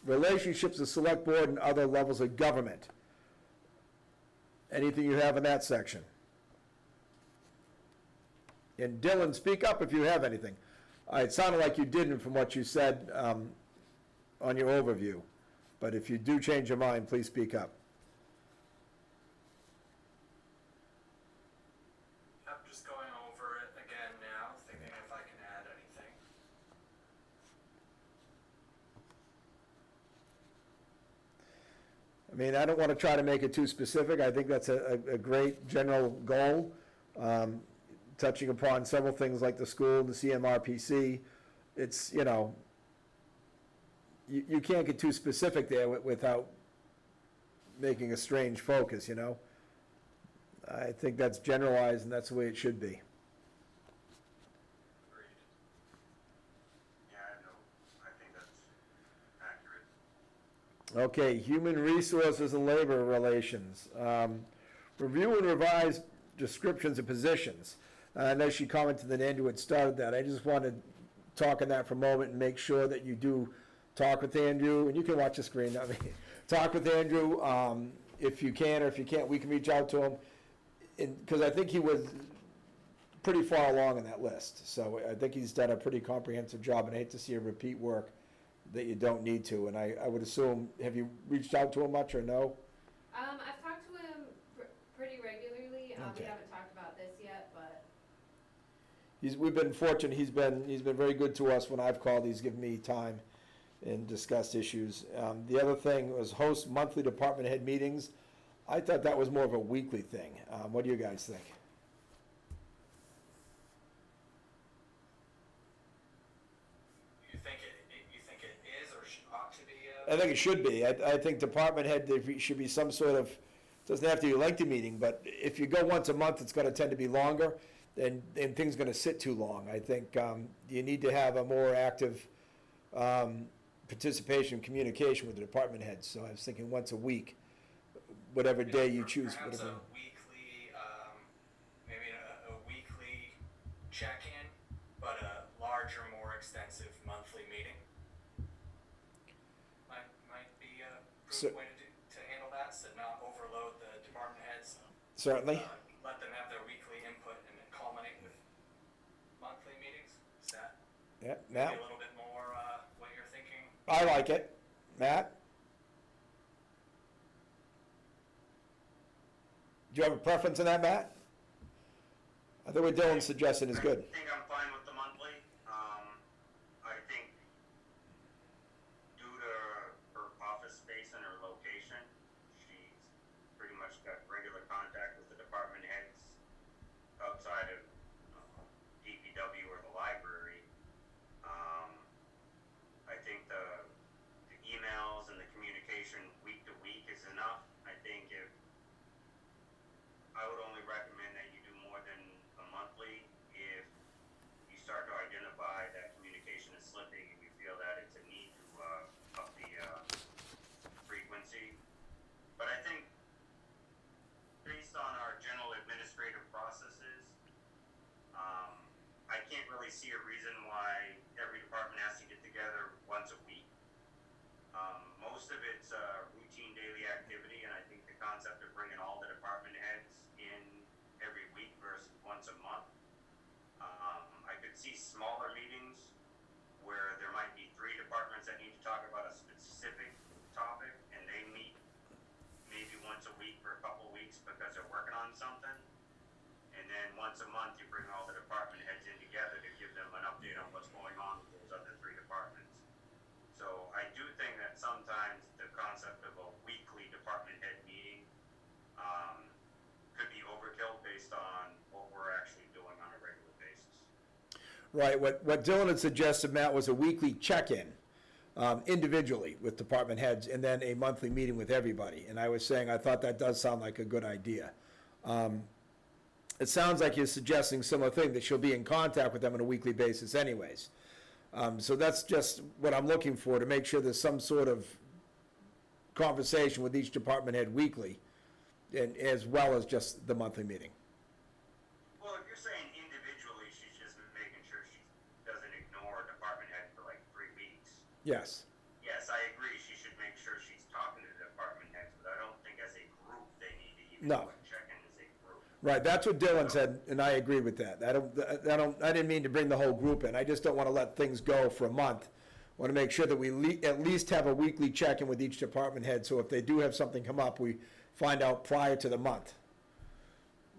Relationships with select board and other levels of government. Anything you have in that section? And Dylan, speak up if you have anything. It sounded like you didn't from what you said on your overview. But if you do change your mind, please speak up. I'm just going over it again now, thinking if I can add anything. I mean, I don't want to try to make it too specific. I think that's a great general goal, touching upon several things like the school, the CMRPC. It's, you can't get too specific there without making a strange focus, I think that's generalized, and that's the way it should be. Agreed. Okay, human resources and labor relations. Review and revise descriptions of positions. I know she commented that Andrew had started that. I just wanted to talk on that for a moment and make sure that you do talk with Andrew, and you can watch the screen, I mean, talk with Andrew, if you can, or if you can't, we can reach out to him. Because I think he was pretty far along in that list, so I think he's done a pretty comprehensive job, and I hate to see a repeat work that you don't need to, and I would assume, have you reached out to him much or no? I've talked to him pretty regularly. We Okay. haven't talked about this yet, but We've been fortunate, he's been very good to us when I've called, he's given me time and discussed issues. The other thing was host monthly department head meetings. I thought that was more of a weekly thing. What do you guys think? You think it is or ought to be? I think it should be. I think department head, there should be some sort of, doesn't have to be a lengthy meeting, but if you go once a month, it's gonna tend to be longer, and things gonna sit too long. I think, you need to have a more active, participation, communication with the department heads. So I was thinking once a week, whatever day you choose, Perhaps whatever. a weekly, maybe a weekly check-in, but a larger, more extensive monthly meeting. Might be a So- prudent way to handle that, so not overload the department heads. Certainly. Let them have their weekly input and then culminate with monthly meetings. Is that Yeah, maybe a Matt? little bit more what you're thinking? I like it. Matt? Do you have a preference in that, Matt? I think what Dylan's suggesting is good. I think I'm fine with the monthly. I think due to her office space and her location, she's pretty much got regular contact with the department heads outside of DPW or the library. I think the emails and the communication week to week is enough. I think I would only recommend that you do more than a monthly if you start to identify that communication is slipping and you feel that it's a need to up the frequency. But I think based on our general administrative processes, I can't really see a reason why every department has to get together once a week. Most of it's routine daily activity, and I think the concept of bringing all the department heads in every week versus once a month. I could see smaller meetings where there might be 3 departments that need to talk about a specific topic, and they meet maybe once a week for a couple of weeks because they're working on something. And then once a month, you bring all the department heads in together to give them an update on what's going on with those other 3 departments. So I do think that sometimes the concept of a weekly department head meeting could be overkill based on what we're actually doing on a regular basis. Right, what Dylan had suggested, Matt, was a weekly check-in, individually with department heads, and then a monthly meeting with everybody. And I was saying, I thought that does sound like a good idea. It sounds like you're suggesting similar thing, that she'll be in contact with them on a weekly basis anyways. So that's just what I'm looking for, to make sure there's some sort of conversation with each department head weekly, and as well as just the monthly meeting. Well, if you're saying individually, she's just making sure she doesn't ignore a department head for like 3 weeks. Yes. Yes, I agree. She should make sure she's talking to the department heads, but I don't think as a group they need to even No. check in as a group. Right, that's what Dylan said, and I agree with that. I didn't mean to bring the whole group in. I just don't want to let things go for a month. Want to make sure that we at least have a weekly check-in with each department head, so if they do have something come up, we find out prior to the month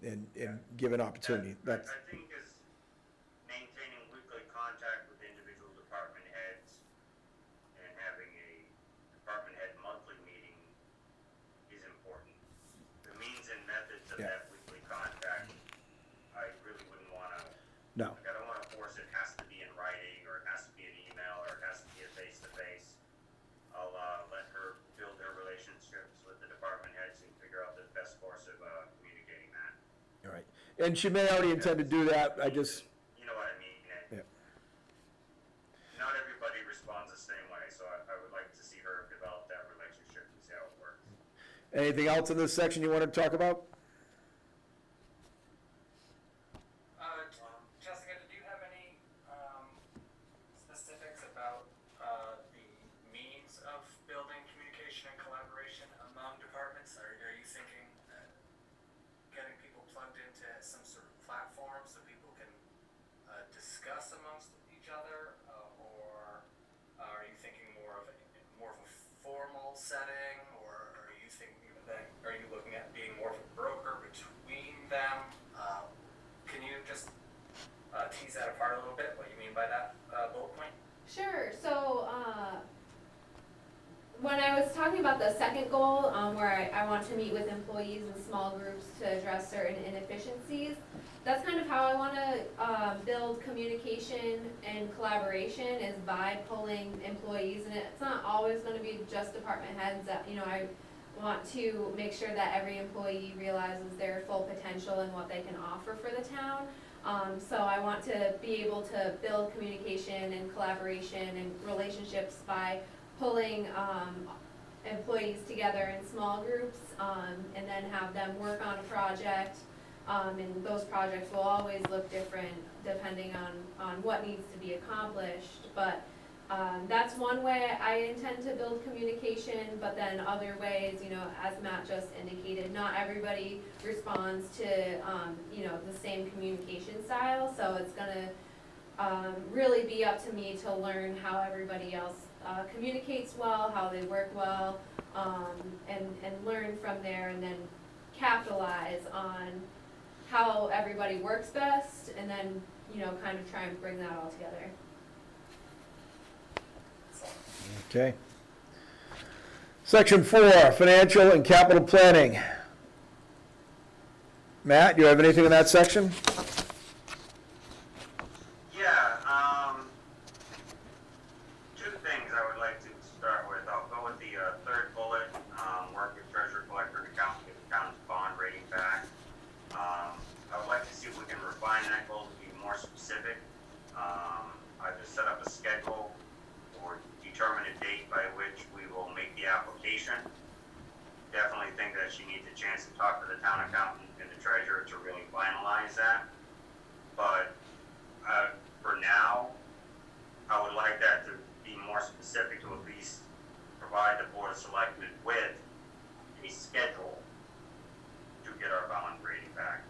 and give an opportunity. That's, I think is maintaining weekly contact with individual department heads and having a department head monthly meeting is important. The means and methods of Yeah. that weekly contact, I really wouldn't want to, no. like, I don't want to force it has to be in writing, or it has to be an email, or it has to be a face-to-face. I'll let her build her relationships with the department heads and figure out the best course of communicating that. All right. And she may already intend to do that, I just, You know what I mean? yeah. Not everybody responds the same way, so I would like to see her develop that relationship Anything else in this section you want to talk about? Jessica, did you have any specifics about the means of building communication and collaboration among departments? Are you thinking getting people plugged into some sort of platform so people can discuss amongst each other, or are you thinking more of a formal setting, or are you thinking that are you looking at being more of a broker between them? Can you just tease that apart a little bit? What you mean by that bullet point? Sure. So when I was talking about the second goal, where I want to meet with employees in small groups to address certain inefficiencies, that's kind of how I want to build communication and collaboration, is by pulling employees. And it's not always going to be just department heads. I want to make sure that every employee realizes their full potential and what they can offer for the town. So I want to be able to build communication and collaboration and relationships by pulling employees together in small groups, and then have them work on a project. And those projects will always look different depending on what needs to be accomplished. But that's one way I intend to build communication, but then other ways, as Matt just indicated, not everybody responds to, the same communication style. So it's gonna really be up to me to learn how everybody else communicates well, how they work well, and learn from there, and then capitalize on how everybody works best, and then, kind of try and bring that all together. Okay. Section 4, financial and capital planning. Matt, you have anything in that section? Yeah, two things I would like to start with. I'll go with the third bullet, work with treasurer, collector, and accountant, get the accountant's bond rating back. I would like to see if we can refine that goal to be more specific. Either set up a schedule or determine a date by which we will make the application. Definitely think that she needs a chance to talk to the town accountant and the treasurer to really finalize that. But for now, I would like that to be more specific, to at least provide the board of selectmen with a schedule to get our bond rating back.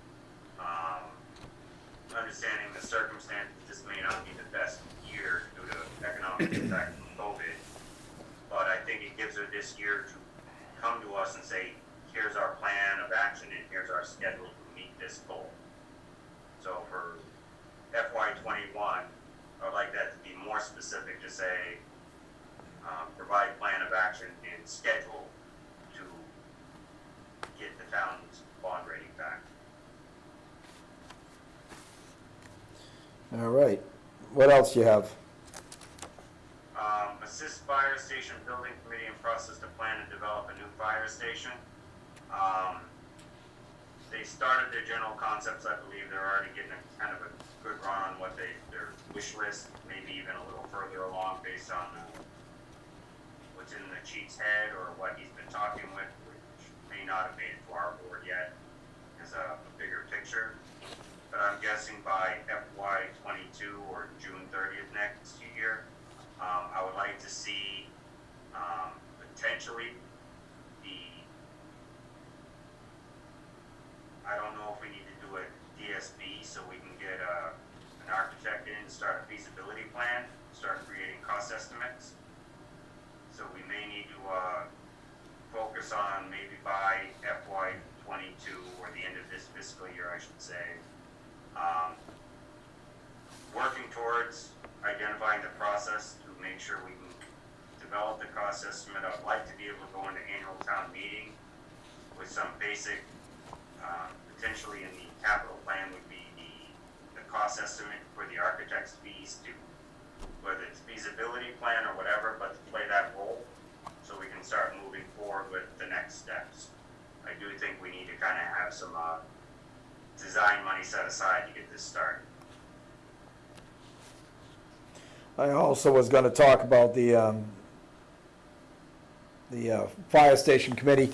Understanding the circumstances, this may not be the best year due to economic impact from COVID, but I think it gives her this year to come to us and say, here's our plan of action and here's our schedule to meet this goal. So for FY21, I would like that to be more specific, to say, provide plan of action and schedule to get the town's bond rating back. All right. What else you have? Assist fire station building committee in process to plan and develop a new fire station. They started their general concepts. I believe they're already getting kind of a good run on what their wish list, maybe even a little further along based on what's in the chief's head or what he's been talking with, which may not have made it to our board yet as a bigger picture. But I'm guessing by FY22 or June 30th next year, I would like to see potentially I don't know if we need to do a DSB so we can get an architect in and start a feasibility plan, start creating cost estimates. So we may need to focus on maybe by FY22 or the end of this fiscal year, I should say, working towards identifying the process to make sure we can develop the cost estimate. I'd like to be able to go into annual town meeting with some basic, potentially in the capital plan would be the cost estimate for the architect's fees, to whether it's feasibility plan or whatever, but to play that role so we can start moving forward with the next steps. I do think we need to kind of have some design money set aside to get this started. I also was going to talk about the fire station committee.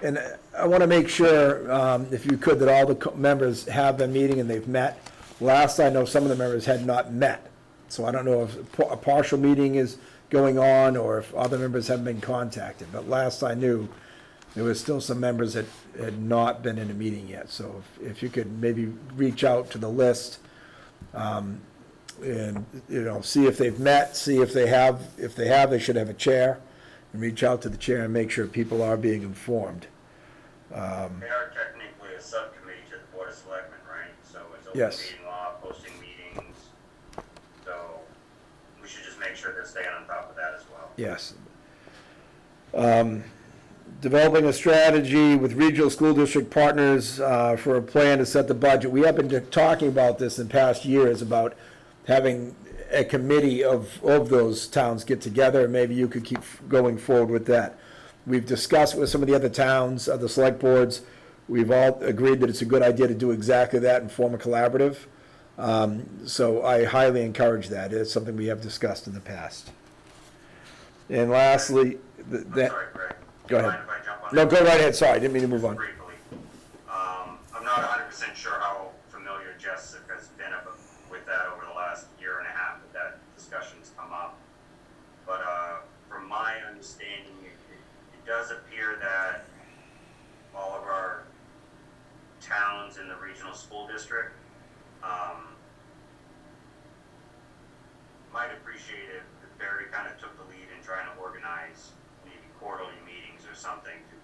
And I want to make sure, if you could, that all the members have been meeting and they've met. Last I know, some of the members had not met. So I don't know if a partial meeting is going on or if other members haven't been contacted. But last I knew, there was still some members that had not been in a meeting yet. So if you could maybe reach out to the list, and, see if they've met, see if they have, they should have a chair, and reach out to the chair and make sure people are being informed. They are technically a subcommittee to the Board of Selectmen, right? So it's open Yes. meeting law, posting meetings. So we should just make sure they're staying on top of that as well. Yes. Developing a strategy with regional school district partners for a plan to set the budget. We have been talking about this in past years, about having a committee of those towns get together. Maybe you could keep going forward with that. We've discussed with some of the other towns, the select boards. We've all agreed that it's a good idea to do exactly that and form a collaborative. So I highly encourage that. It's something we have discussed in the past. And lastly, I'm sorry, Greg. Go ahead. Mind if I jump on No, that? go right ahead, sorry, didn't mean to move on. Briefly. I'm not 100% sure how familiar Jessica's been with that over the last year and a half that discussion's come up. But from my understanding, it does appear that all of our towns in the regional school district might appreciate it if Barry kind of took the lead in trying to organize maybe quarterly meetings or something to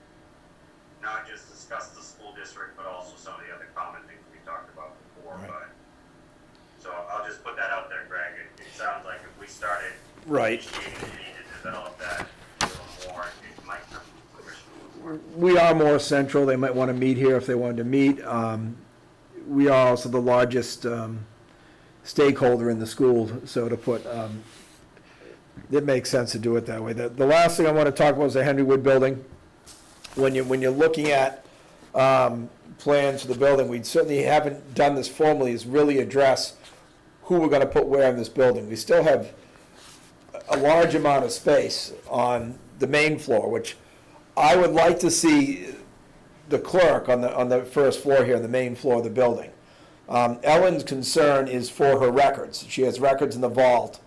not just discuss the school district, but also some of the other common things we talked about before. Right. But so I'll just put that out there, Greg. It sounds like if we started Right. initiating the need to develop that a little more, it might come to fruition. We are more central. They might want to meet here if they wanted to meet. We are also the largest stakeholder in the school, so to put, it makes sense to do it that way. The last thing I want to talk about is the Henry Wood building. When you're looking at plans for the building, we certainly haven't done this formally, is really address who we're going to put where in this building. We still have a large amount of space on the main floor, which I would like to see the clerk on the first floor here, on the main floor of the building. Ellen's concern is for her records. She has records in the vault,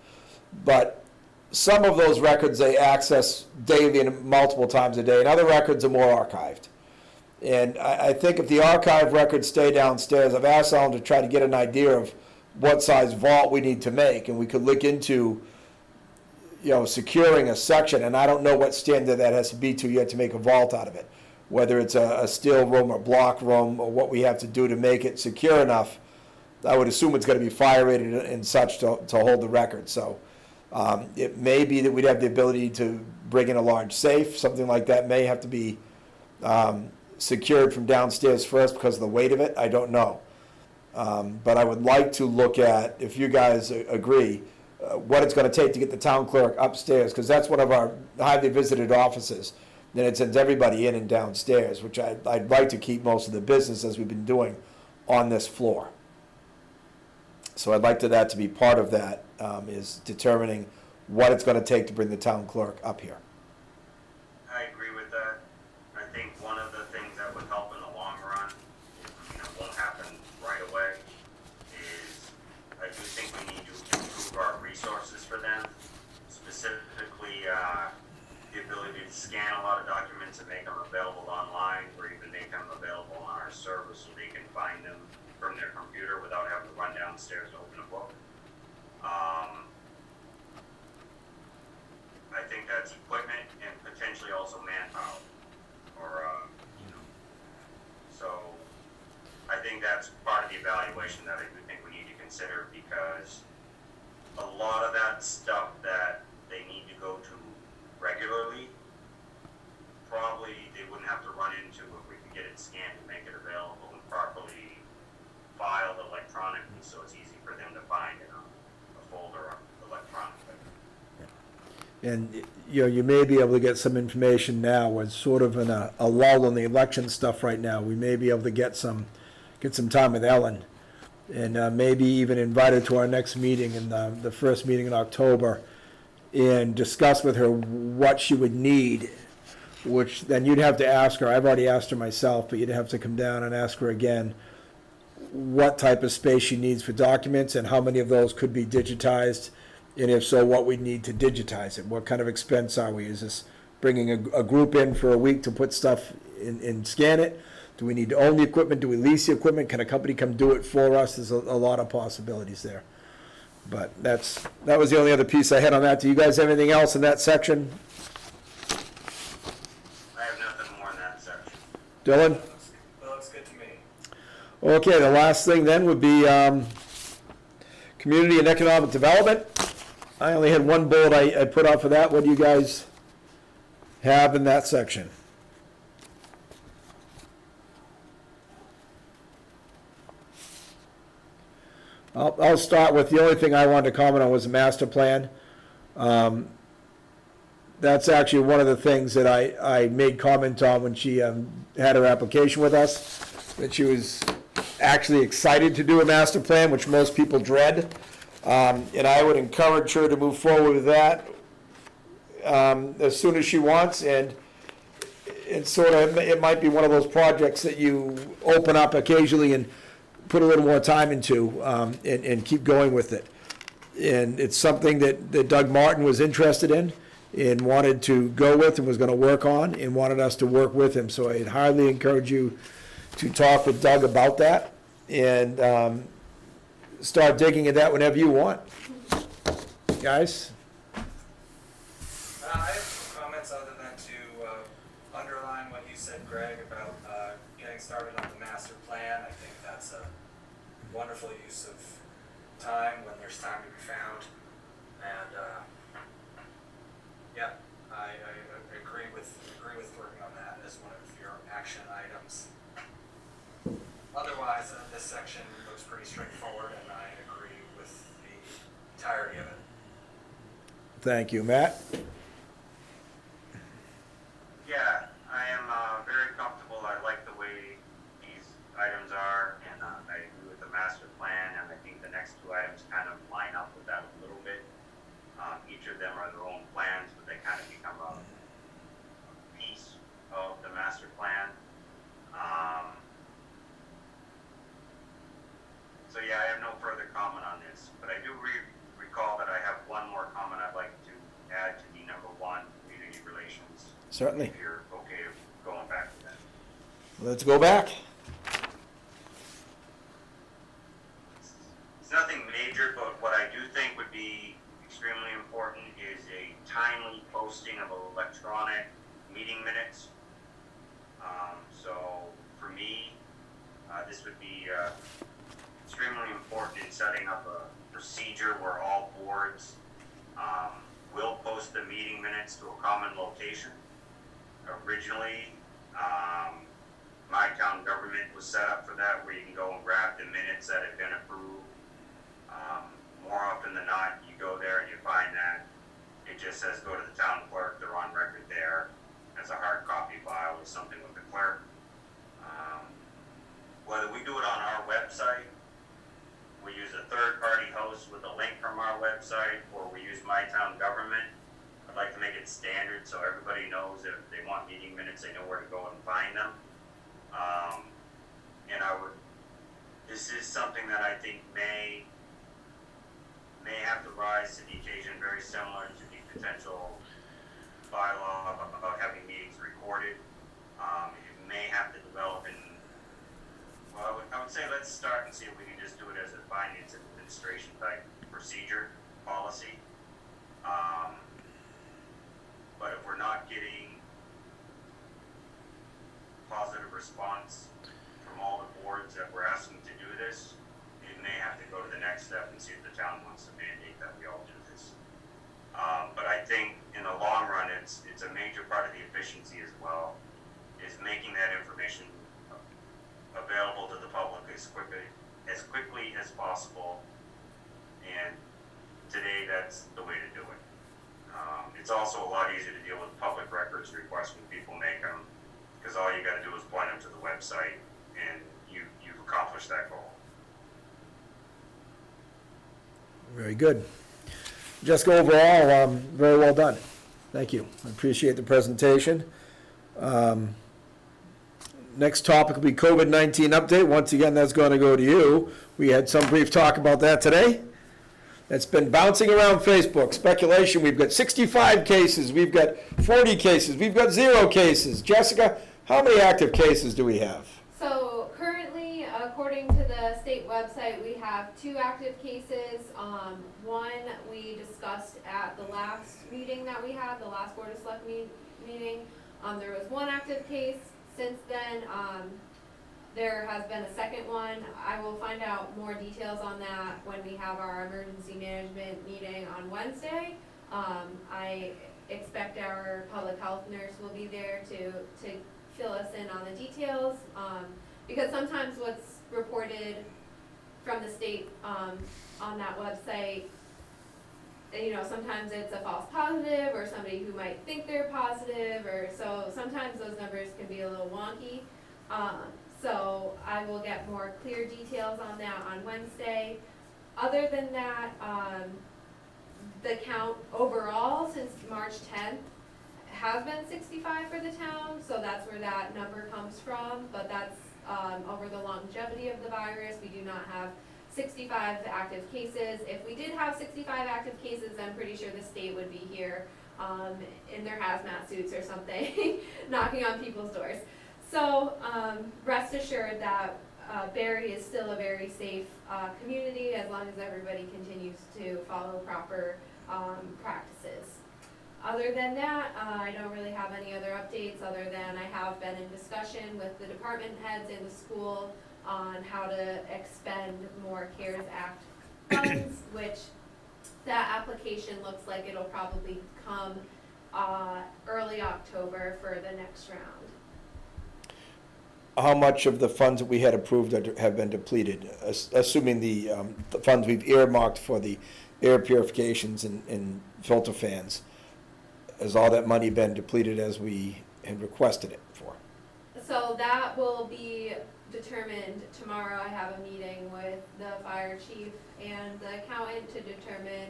but some of those records they access daily and multiple times a day, and other records are more archived. And I think if the archive records stay downstairs, I've asked Ellen to try to get an idea of what size vault we need to make, and we could look into, securing a section, and I don't know what standard that has to be to yet to make a vault out of it. Whether it's a steel room or block room, or what we have to do to make it secure enough. I would assume it's gonna be fire rated and such to hold the record, so. It may be that we'd have the ability to bring in a large safe, something like that may have to be secured from downstairs first because of the weight of it, I don't know. But I would like to look at, if you guys agree, what it's gonna take to get the town clerk upstairs, because that's one of our highly visited offices. Then it sends everybody in and downstairs, which I'd like to keep most of the business as we've been doing on this floor. So I'd like that to be part of that, is determining what it's gonna take to bring the town clerk up here. I agree with that. I think one of the things that would help in the long run, it won't happen right away, is I do think we need to improve our resources for them, specifically the ability to scan a lot of documents and make them available online, or even make them available on our server so they can find them from their computer without having to run downstairs to open a book. I think that's equipment and potentially also manpower, or so I think that's part of the evaluation that I do think we need to consider, because a lot of that stuff that they need to go to regularly, probably they wouldn't have to run into if we could get it scanned and make it available and properly filed electronically, so it's easy for them to find in a folder electronically. And, you may be able to get some information now. We're sort of in a lull in the election stuff right now. We may be able to get some time with Ellen, and maybe even invite her to our next meeting, in the first meeting in October, and discuss with her what she would need which then you'd have to ask her, I've already asked her myself, but you'd have to come down and ask her again what type of space she needs for documents and how many of those could be digitized, and if so, what we need to digitize it. What kind of expense are we? Is this bringing a group in for a week to put stuff in and scan it? Do we need to own the equipment? Do we lease the equipment? Can a company come do it for us? There's a lot of possibilities there. But that was the only other piece I had on that. Do you guys have anything else in that section? I have nothing more in that section. Dylan? That looks good to me. Okay, the last thing then would be community and economic development. I only had one bullet I put out for that. What do you guys have in that section? I'll start with, the only thing I wanted to comment on was the master plan. That's actually one of the things that I made comment on when she had her application with us, that she was actually excited to do a master plan, which most people dread. And I would encourage her to move forward with that as soon as she wants. And it's sort of, it might be one of those projects that you open up occasionally and put a little more time into, and keep going with it. And it's something that Doug Martin was interested in and wanted to go with and was gonna work on and wanted us to work with him. So I'd highly encourage you to talk with Doug about that and start digging at that whenever you want. Guys? I have some comments other than to underline what you said, Greg, about getting started on the master plan. I think that's a wonderful use of time when there's time to be found. And yeah, I agree with working on that as one of your action items. Otherwise, this section looks pretty straightforward, and I agree with the entirety of it. Thank you. Matt? Yeah, I am very comfortable. I like the way these items are, and I agree with the master plan, and I think the next two items kind of line up with that a little bit. Each of them are their own plans, but they kind of become a piece of the master plan. So yeah, I have no further comment on this, but I do recall that I have one more comment I'd like to add to the number one, community relations. Certainly. If you're okay with going back to that. Let's go back. It's nothing major, but what I do think would be extremely important is a timely posting of electronic meeting minutes. So for me, this would be extremely important in setting up a procedure where all boards will post the meeting minutes to a common location. Originally, my town government was set up for that, where you can go and grab the minutes that have been approved. More often than not, you go there and you find that it just says go to the town clerk, they're on record there as a hard copy file or something with the clerk. Whether we do it on our website, we use a third-party host with a link from our website, or we use My Town Government, I'd like to make it standard so everybody knows if they want meeting minutes, they know where to go and find them. And this is something that I think may have to rise to the occasion, very similar to the potential bylaw about having meetings recorded. It may have to develop in, well, I would say let's start and see if we can just do it as a finance administration type procedure policy. But if we're not getting positive response from all the boards that we're asking to do this, it may have to go to the next step and see if the town wants to mandate that we all do this. But I think in the long run, it's a major part of the efficiency as well, is making that information available to the public as quickly as possible. And today, that's the way to do it. It's also a lot easier to deal with public records requests when people make them, because all you got to do is point them to the website, and you've accomplished that goal. Very good. Jessica, overall, very well done. Thank you. I appreciate the presentation. Next topic will be COVID-19 update. Once again, that's going to go to you. We had some brief talk about that today. It's been bouncing around Facebook. Speculation, we've got 65 cases, we've got 40 cases, we've got 0 cases. Jessica, how many active cases do we have? So currently, according to the state website, we have 2 active cases. One we discussed at the last meeting that we had, the last Board of Selectmen meeting. There was 1 active case. Since then, there has been a second one. I will find out more details on that when we have our emergency management meeting on Wednesday. I expect our public health nurse will be there to fill us in on the details, because sometimes what's reported from the state on that website, you know, sometimes it's a false positive or somebody who might think they're positive, or so sometimes those numbers can be a little wonky. So I will get more clear details on that on Wednesday. Other than that, the count overall since March 10th has been 65 for the town, so that's where that number comes from, but that's over the longevity of the virus. We do not have 65 active cases. If we did have 65 active cases, I'm pretty sure the state would be here in their hazmat suits or something, knocking on people's doors. So rest assured that Barre is still a very safe community as long as everybody continues to follow proper practices. Other than that, I don't really have any other updates other than I have been in discussion with the department heads in the school on how to expend more CARES Act funds, which that application looks like it'll probably come early October for the next round. How much of the funds that we had approved have been depleted, assuming the funds we've earmarked for the air purifications and filter fans? Has all that money been depleted as we had requested it for? So that will be determined tomorrow. I have a meeting with the fire chief and the accountant to determine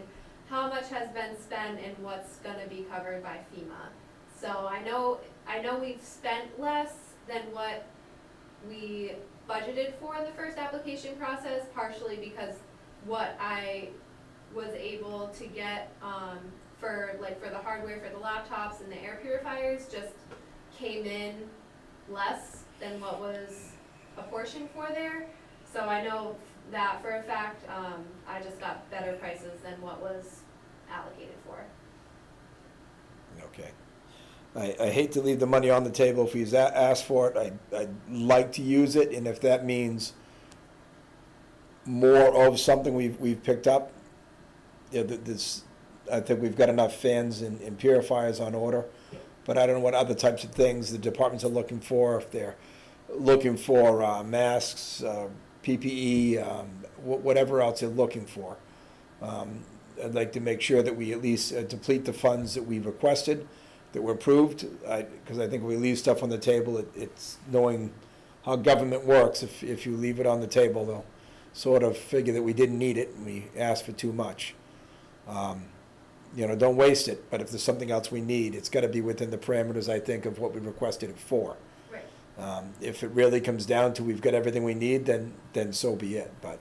how much has been spent and what's gonna be covered by FEMA. So I know we've spent less than what we budgeted for in the first application process, partially because what I was able to get for the hardware for the laptops and the air purifiers just came in less than what was apportioned for there. So I know that for a fact. I just got better prices than what was allocated for. Okay. I hate to leave the money on the table. If he's asked for it, I'd like to use it, and if that means more of something we've picked up, yeah, I think we've got enough fans and purifiers on order, but I don't know what other types of things the departments are looking for, if they're looking for masks, PPE, whatever else they're looking for. I'd like to make sure that we at least deplete the funds that we requested, that were approved, because I think if we leave stuff on the table, it's knowing how government works. If you leave it on the table, they'll sort of figure that we didn't need it and we asked for too much. Don't waste it, but if there's something else we need, it's got to be within the parameters, I think, of what we requested it for. Right. If it really comes down to we've got everything we need, then so be it. But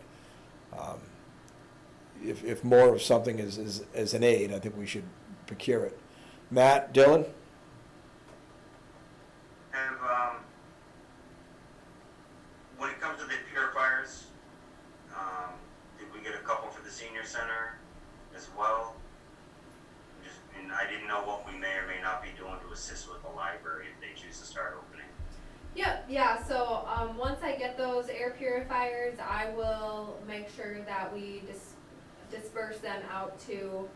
if more of something is an aid, I think we should procure it. Matt, Dylan? When it comes to the purifiers, did we get a couple for the senior center as well? And I didn't know what we may or may not be doing to assist with the library if they choose to start opening. Yep, yeah, so once I get those air purifiers, I will make sure that we disperse them out to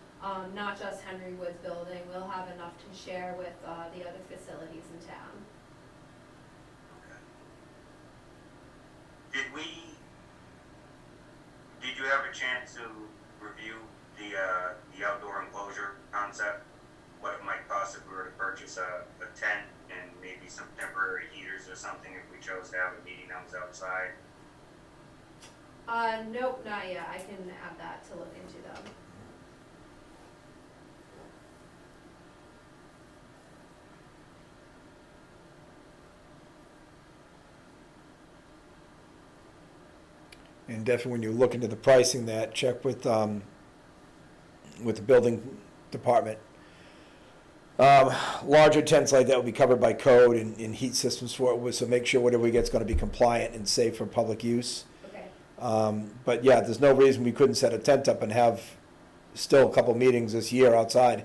not just Henry Woods Building. We'll have enough to share with the other facilities in town. Okay. Did you have a chance to review the outdoor enclosure concept? What it might cost if we were to purchase a tent and maybe some temporary heaters or something if we chose to have a meeting that was outside? Nope, not yet. I can add that to look into them. And definitely when you look into the pricing, that check with the building department. Larger tents like that will be covered by code and heat systems for it, so make sure whatever we get's gonna be compliant and safe for public use. Okay, But yeah, there's no reason we couldn't set a tent up and have still a couple meetings this year outside.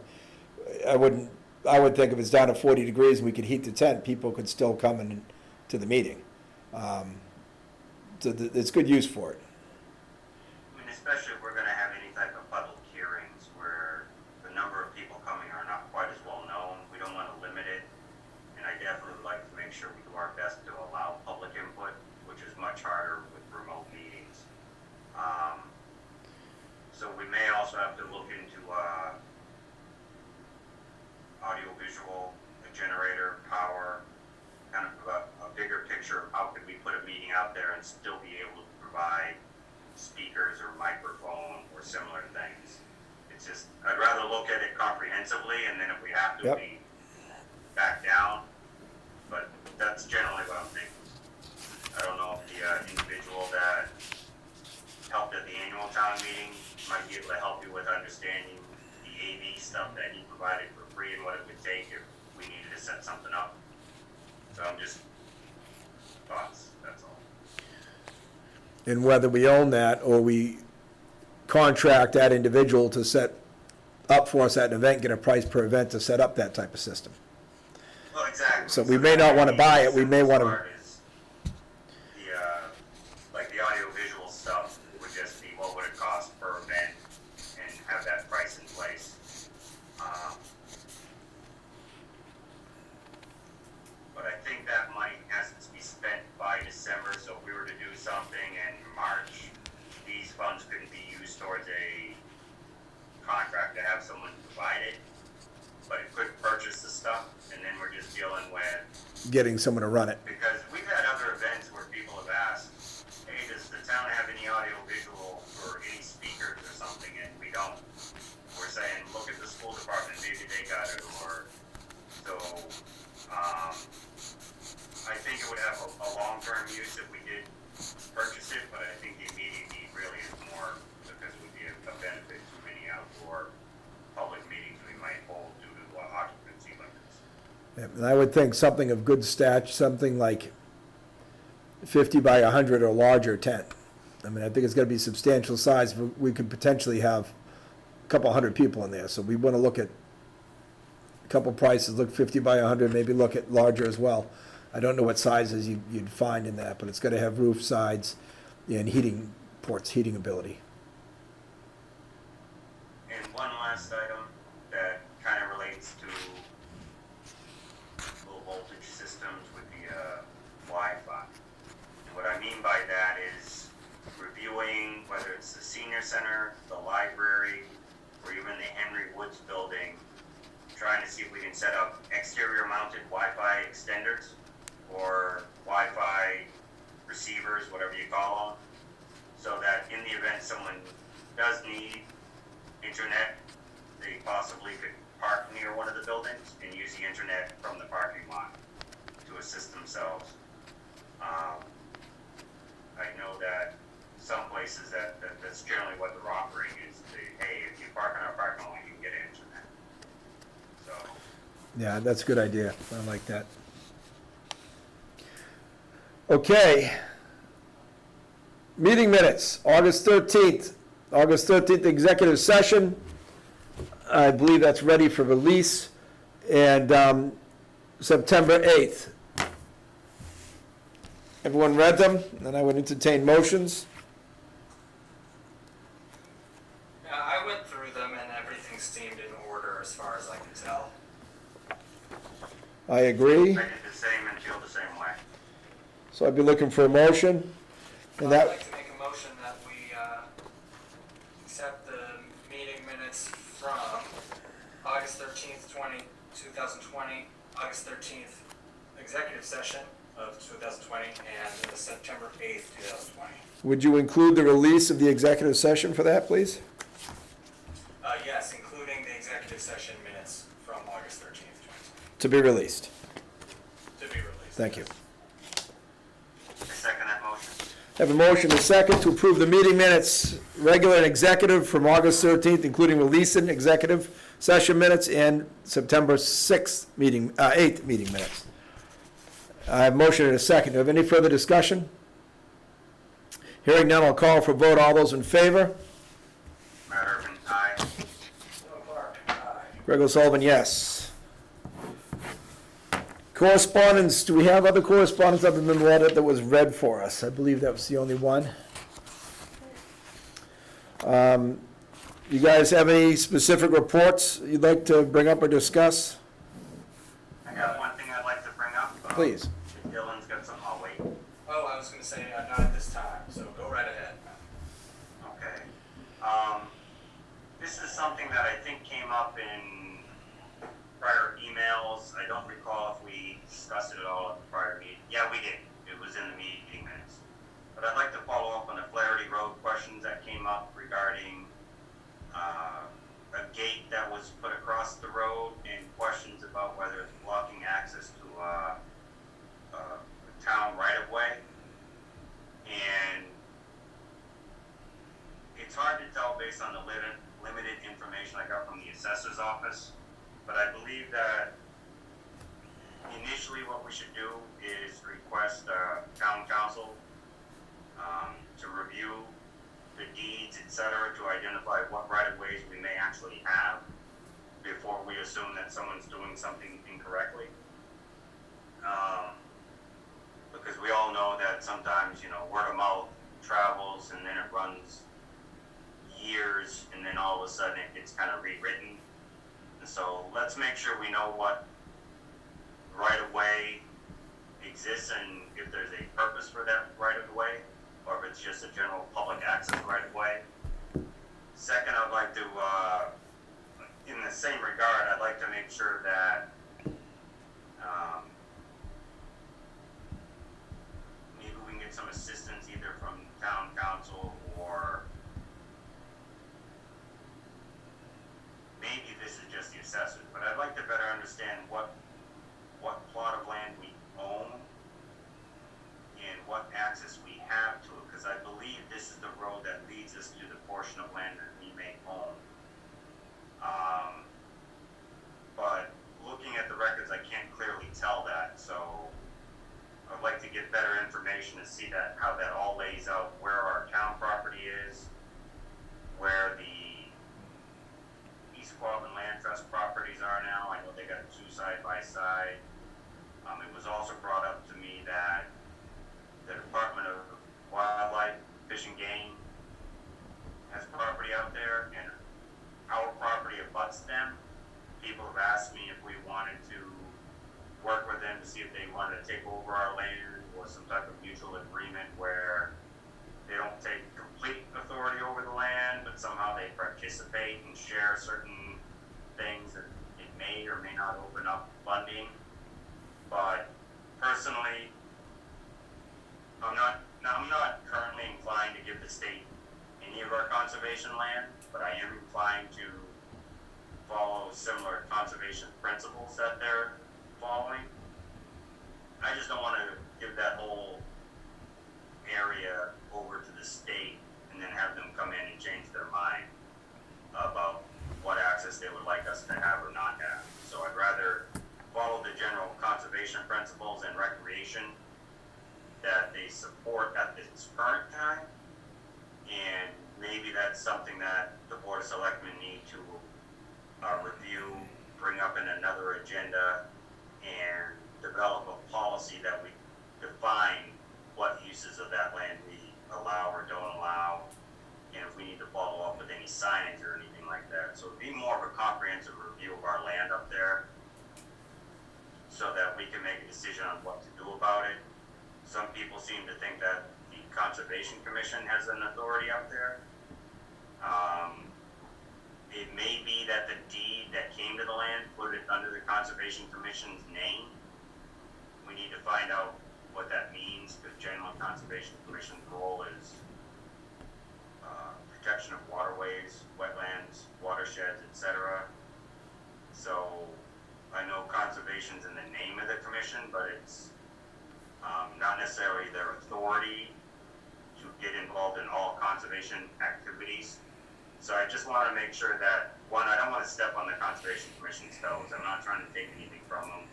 I would think if it's down to 40 degrees and we could heat the tent, people could still come in to the meeting. It's good use for it. I mean, especially if we're gonna have any type of public hearings where the number of people coming are not quite as well known, we don't wanna limit it. And I definitely would like to make sure we do our best to allow public input, which is much harder with remote meetings. So we may also have to look into, audio-visual, a generator, power, kind of a bigger picture of how could we put a meeting out there and still be able to provide speakers or microphone or similar things. It's just, I'd rather look at it comprehensively, and then if we have to, Yep. we back down. But that's generally what I'm thinking. I don't know if the individual that helped at the annual town meeting might be able to help you with understanding the AV stuff that he provided for free and what it would take if we needed to set something up. So I'm just, thoughts, that's all. And whether we own that or we contract that individual to set up for us at an event, get a price per event to set up that type of system. Well, exactly. So we may not wanna buy it, we may wanna- Part is the, like the audio-visual stuff would just be what would it cost per event and have that price in place. But I think that money has to be spent by December, so if we were to do something in March, these funds couldn't be used towards a contract to have someone provide it. But it could purchase the stuff, and then we're just dealing with, Getting someone to run it. because we've had other events where people have asked, hey, does the town have any audio visual or any speakers or something, and we don't. We're saying, look at the school department, maybe they got it, or, so, I think it would have a long-term use if we did purchase it, but I think the immediate need really is more because it would be a benefit to many outdoor public meetings we might hold due to occupancy limits. Yeah, and I would think something of good something like 50 by 100 or larger tent. I mean, I think it's gonna be substantial size. We could potentially have a couple hundred people in there, so we wanna look at a couple prices, look 50 by 100, maybe look at larger as well. I don't know what sizes you'd find in that, but it's gotta have roof sides and heating ports, heating ability. And one last item that kind of relates to low voltage systems would be Wi-Fi. And what I mean by that is reviewing whether it's the senior center, the library, or even the Henry Woods building, trying to see if we can set up exterior mounted Wi-Fi extenders or Wi-Fi receivers, whatever you call them, so that in the event someone does need internet, they possibly could park near one of the buildings and use the internet from the parking lot to assist themselves. I know that some places that's generally what they're offering is, hey, if you park in our parking lot, you can get internet. So, Yeah, that's a good idea. I like that. Okay. Meeting minutes, August 13th. August 13th, executive session. I believe that's ready for release. And September 8th. Everyone read them? And I would entertain motions. Yeah, I went through them and everything seemed in order as far as I can tell. I agree. I did the same and feel the same way. So I'd be looking for a motion. And I'd that, like to make a motion that we accept the meeting minutes from August 13th, 2020, August 13th executive session of 2020, and the September 8th, 2020. would you include the release of the executive session for that, please? Yes, including the executive session minutes from August 13th, 2020, To be released. to be released. Thank you. I second that motion. Have a motion and a second to approve the meeting minutes, regular and executive from August 13th, including release and executive session minutes, and September 6th meeting, 8th meeting minutes. I have a motion and a second. Do you have any further discussion? Hearing none, I'll call for a vote. All those in favor? Matt Urban, aye. Greg O'Sullivan, yes. Correspondence, do we have other correspondence other than the letter that was read for us? I believe that was the only one. You guys have any specific reports you'd like to bring up or discuss? I got one thing I'd like to bring up. Please. If Dylan's got something, I'll wait. Oh, I was gonna say, not at this time, so go right ahead. Okay. This is something that I think came up in prior emails. I don't recall if we discussed it at all at the prior meeting. Yeah, we did. It was in the meeting minutes. But I'd like to follow up on the Flaherty Road questions that came up regarding a gate that was put across the road and questions about whether it's blocking access to a town right-of-way. And it's hard to tell based on the limited information I got from the assessor's office, but I believe that initially what we should do is request town council to review the deeds, et cetera, to identify what right-of-ways we may actually have before we assume that someone's doing something incorrectly. Because we all know that sometimes, word of mouth travels and then it runs years and then all of a sudden it gets kind of rewritten. And so let's make sure we know what right-of-way exists and if there's a purpose for that right-of-way, or if it's just a general public access right-of-way. Second, I'd like to, in the same regard, I'd like to make sure that maybe we can get some assistance either from town council or maybe this is just the assessors, but I'd like to better understand what plot of land we own and what access we have to it, because I believe this is the road that leads us to the portion of land that we may own. But looking at the records, I can't clearly tell that, so I'd like to get better information to see how that all lays out, where our town property is, where the East Quabbin Land Trust properties are now. I know they got two side by side. It was also brought up to me that the Department of Wildlife, Fish and Game has property out there, and our property abuts them. People have asked me if we wanted to work with them to see if they wanted to take over our land or some type of mutual agreement where they don't take complete authority over the land, but somehow they participate and share certain things that it may or may not open up funding. But personally, I'm not currently inclined to give the state any of our conservation land, but I am inclined to follow similar conservation principles that they're following. I just don't want to give that whole area over to the state and then have them come in and change their mind about what access they would like us to have or not have. So I'd rather follow the general conservation principles and recreation that they support at this current time, and maybe that's something that the Board of Selectmen need to review, bring up in another agenda, and develop a policy that we define what uses of that land we allow or don't allow, and if we need to follow up with any signage or anything like that. So it'd be more of a comprehensive review of our land up there so that we can make a decision on what to do about it. Some people seem to think that the Conservation Commission has an authority up there. It may be that the deed that came to the land put it under the Conservation Commission's name. We need to find out what that means, because generally Conservation Commission's role is protection of waterways, wetlands, watersheds, etc. So I know conservation's in the name of the commission, but it's not necessarily their authority to get involved in all conservation activities. So I just want to make sure that, one, I don't want to step on the Conservation Commission's toes. I'm not trying to take anything from them.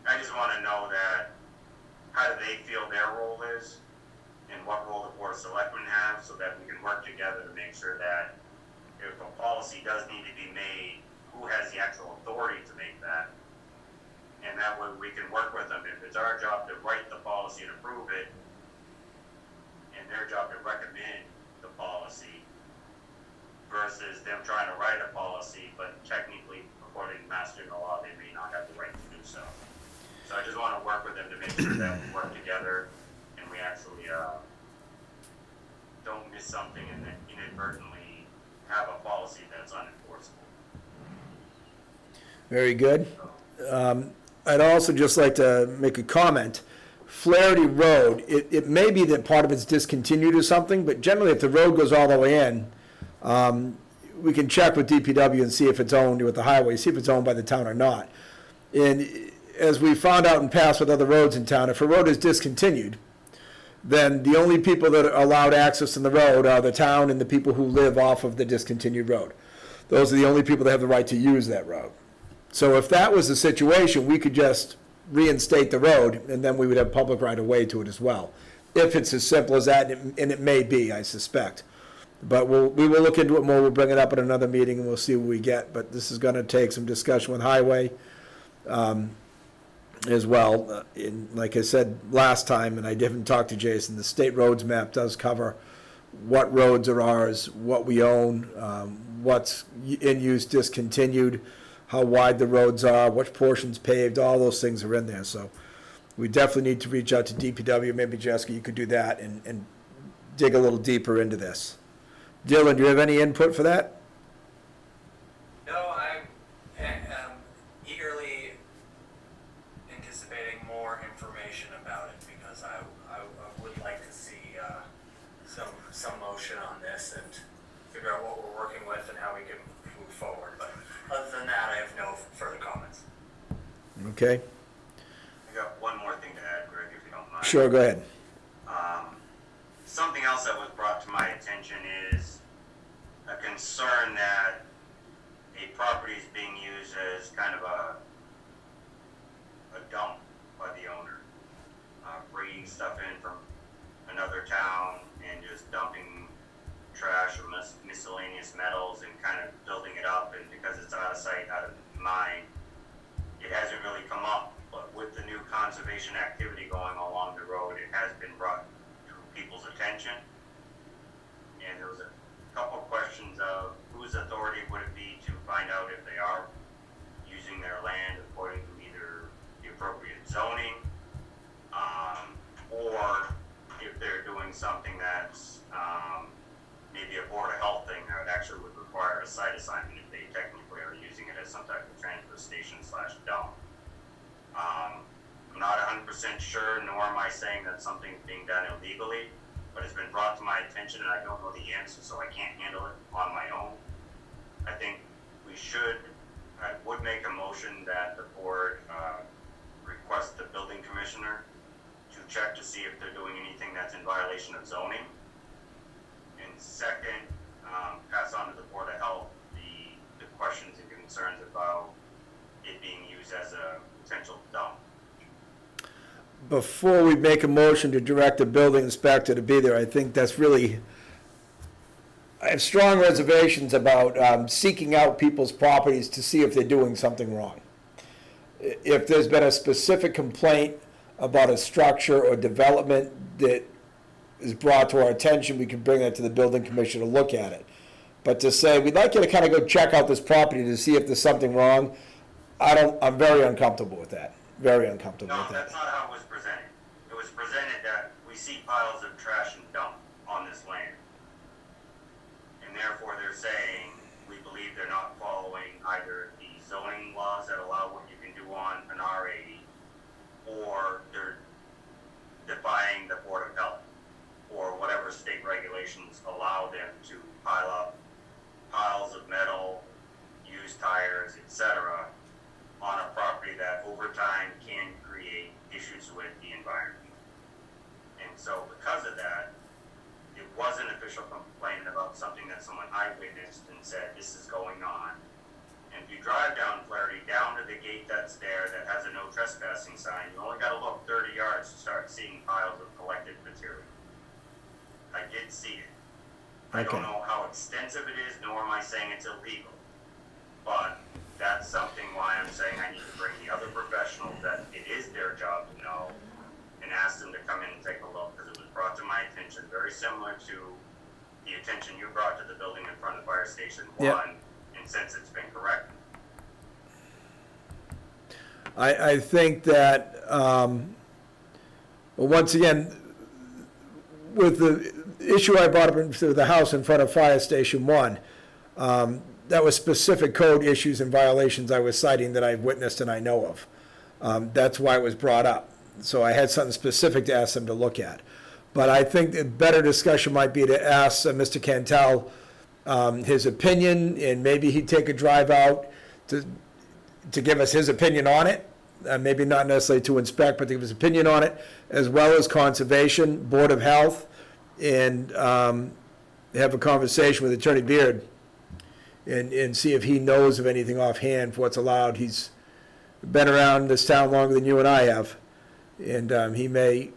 I just want to know that, how do they feel their role is, and what role the Board of Selectmen have, so that we can work together to make sure that if a policy does need to be made, who has the actual authority to make that? And that way we can work with them. If it's our job to write the policy and approve it, and their job to recommend the policy, versus them trying to write a policy, but technically, according to Mass General Law, they may not have the right to do so. So I just want to work with them to make sure that we work together and we actually don't miss something and then inadvertently have a policy that's unenforceable. Very good. I'd also just like to make a comment. Flaherty Road, it may be that part of it's discontinued or something, but generally if the road goes all the way in, we can check with DPW and see if it's owned with the highway, see if it's owned by the town or not. And as we found out in past with other roads in town, if a road is discontinued, then the only people that are allowed access in the road are the town and the people who live off of the discontinued road. Those are the only people that have the right to use that road. So if that was the situation, we could just reinstate the road, and then we would have public right of way to it as well. If it's as simple as that, and it may be, I suspect. But we will look into it more, we'll bring it up at another meeting, and we'll see what we get. But this is gonna take some discussion with Highway as well. And like I said last time, and I didn't talk to Jason, the state roads map does cover what roads are ours, what we own, what's in use discontinued, how wide the roads are, which portions paved, all those things are in there. So we definitely need to reach out to DPW. Maybe Jessica, you could do that and dig a little deeper into this. Dylan, do you have any input for that? No, I'm eagerly anticipating more information about it because I would like to see some motion on this and figure out what we're working with and how we can move forward. But other than that, I have no further comments. Okay. I got one more thing to add, Greg, if you don't mind. Sure, go ahead. Something else that was brought to my attention is a concern that a property is being used as kind of a dump by the owner, bringing stuff in from another town and just dumping trash or miscellaneous metals and kind of building it up, and because it's out of sight, out of mind, it hasn't really come up. But with the new conservation activity going along the road, it has been brought to people's attention. And there was a couple questions of whose authority would it be to find out if they are using their land according to either the appropriate zoning, or if they're doing something that's maybe a Board of Health thing that actually would require a site assignment if they technically are using it as some type of transfer station / dump. I'm not 100% sure, nor am I saying that something's being done illegally, but it's been brought to my attention and I don't know the answer, so I can't handle it on my own. I think I would make a motion that the board request the building commissioner to check to see if they're doing anything that's in violation of zoning. And second, pass on to the Board of Health the questions and concerns about it being used as a potential dump. Before we make a motion to direct the building inspector to be there, I think that's really, I have strong reservations about seeking out people's properties to see if they're doing something wrong. If there's been a specific complaint about a structure or development that is brought to our attention, we can bring that to the building commissioner to look at it. But to say, we'd like you to kind of go check out this property to see if there's something wrong, I'm very uncomfortable with that. Very uncomfortable No, with that. that's not how it was presented. It was presented that we see piles of trash and dump on this land. And therefore they're saying, we believe they're not following either the zoning laws that allow what you can do on an R80, or they're defying the Board of Health, or whatever state regulations allow them to pile up piles of metal, used tires, etc., on a property that over time can create issues with the environment. And so because of that, was an official complaint about something that someone eyewitnessed and said, this is going on. And if you drive down Flaherty, down to the gate that's there that has a no trespassing sign, you only gotta look 30 yards to start seeing piles of collected material. I did see it. I Okay. don't know how extensive it is, nor am I saying it's illegal. But that's something why I'm saying I need to bring the other professionals that it is their job to know and ask them to come in and take a look, because it was brought to my attention, very similar to the attention you brought to the building in front of Fire Station 1, Yep. and since it's been corrected. I think that, well, once again, with the issue I brought up into the house in front of Fire Station 1, that was specific code issues and violations I was citing that I've witnessed and I know of. That's why it was brought up. So I had something specific to ask them to look at. But I think the better discussion might be to ask Mr. Cantel his opinion, and maybe he'd take a drive out to give us his opinion on it. Maybe not necessarily to inspect, but to give his opinion on it, as well as Conservation, Board of Health, and have a conversation with Attorney Beard and see if he knows of anything offhand for what's allowed. He's been around this town longer than you and I have, and he may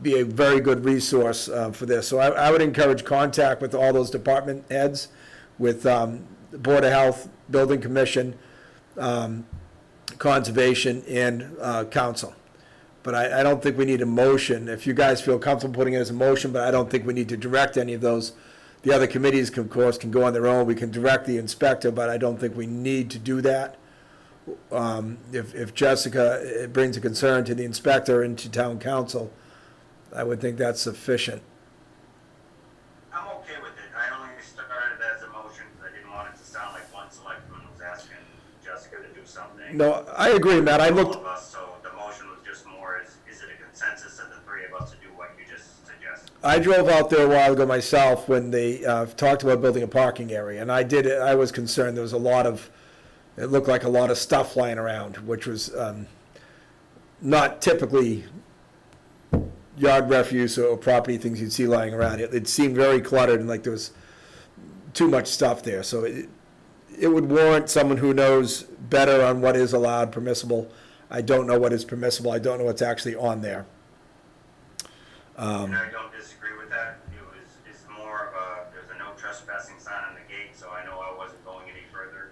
be a very good resource for this. So I would encourage contact with all those department heads, with the Board of Health, Building Commission, Conservation, and Council. But I don't think we need a motion. If you guys feel comfortable putting it as a motion, but I don't think we need to direct any of those. The other committees, of course, can go on their own. We can direct the inspector, but I don't think we need to do that. If Jessica brings a concern to the inspector and to town council, I would think that's sufficient. I'm okay with it. I only started it as a motion because I didn't want it to sound like one selectman was asking Jessica to do something. No, I agree, Matt. I All looked, of us, so the motion was just more, is it a consensus of the three of us to do what you just suggested? I drove out there a while ago myself when they talked about building a parking area, and I was concerned. There was a lot of, it looked like a lot of stuff lying around, which was not typically yard refuse or property things you'd see lying around. It seemed very cluttered and like there was too much stuff there. So it would warrant someone who knows better on what is allowed, permissible. I don't know what is permissible. I don't know what's actually on there. And I don't disagree with that. It's more of there's a no trespassing sign on the gate, so I know I wasn't going any further.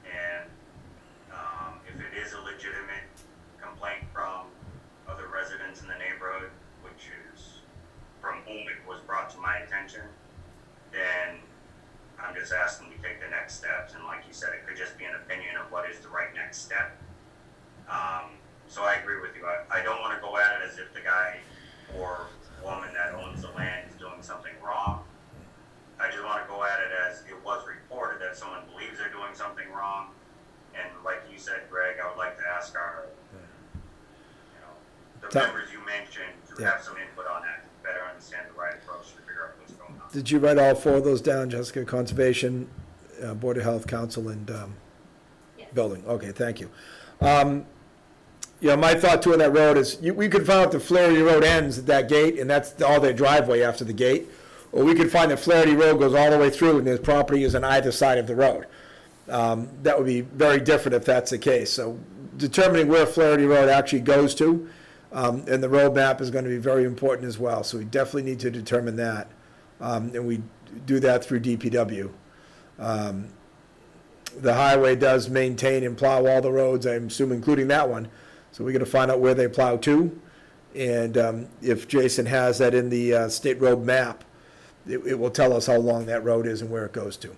And if it is a legitimate complaint from other residents in the neighborhood, which is from whom it was brought to my attention, then I'm just asking to take the next steps. And like you said, it could just be an opinion of what is the right next step. So I agree with you. I don't want to go at it as if the guy or woman that owns the land is doing something wrong. I just want to go at it as it was reported that someone believes they're doing something wrong. And like you said, Greg, I would like to ask our, the members you mentioned to have some input on that, to better understand the right approach to figure out what's going on. Did you write all four of those down, Jessica? Conservation, Board of Health, Council, and Yes. Building? Okay, thank you. My thought too on that road is, we could find out the Flaherty Road ends at that gate, and that's all their driveway after the gate. Or we could find that Flaherty Road goes all the way through, and their property is on either side of the road. That would be very different if that's the case. So determining where Flaherty Road actually goes to, and the road map is going to be very important as well. So we definitely need to determine that. And we do that through DPW. The highway does maintain and plow all the roads, I'm assuming, including that one. So we're going to find out where they plow to. And if Jason has that in the state road map, it will tell us how long that road is and where it goes to.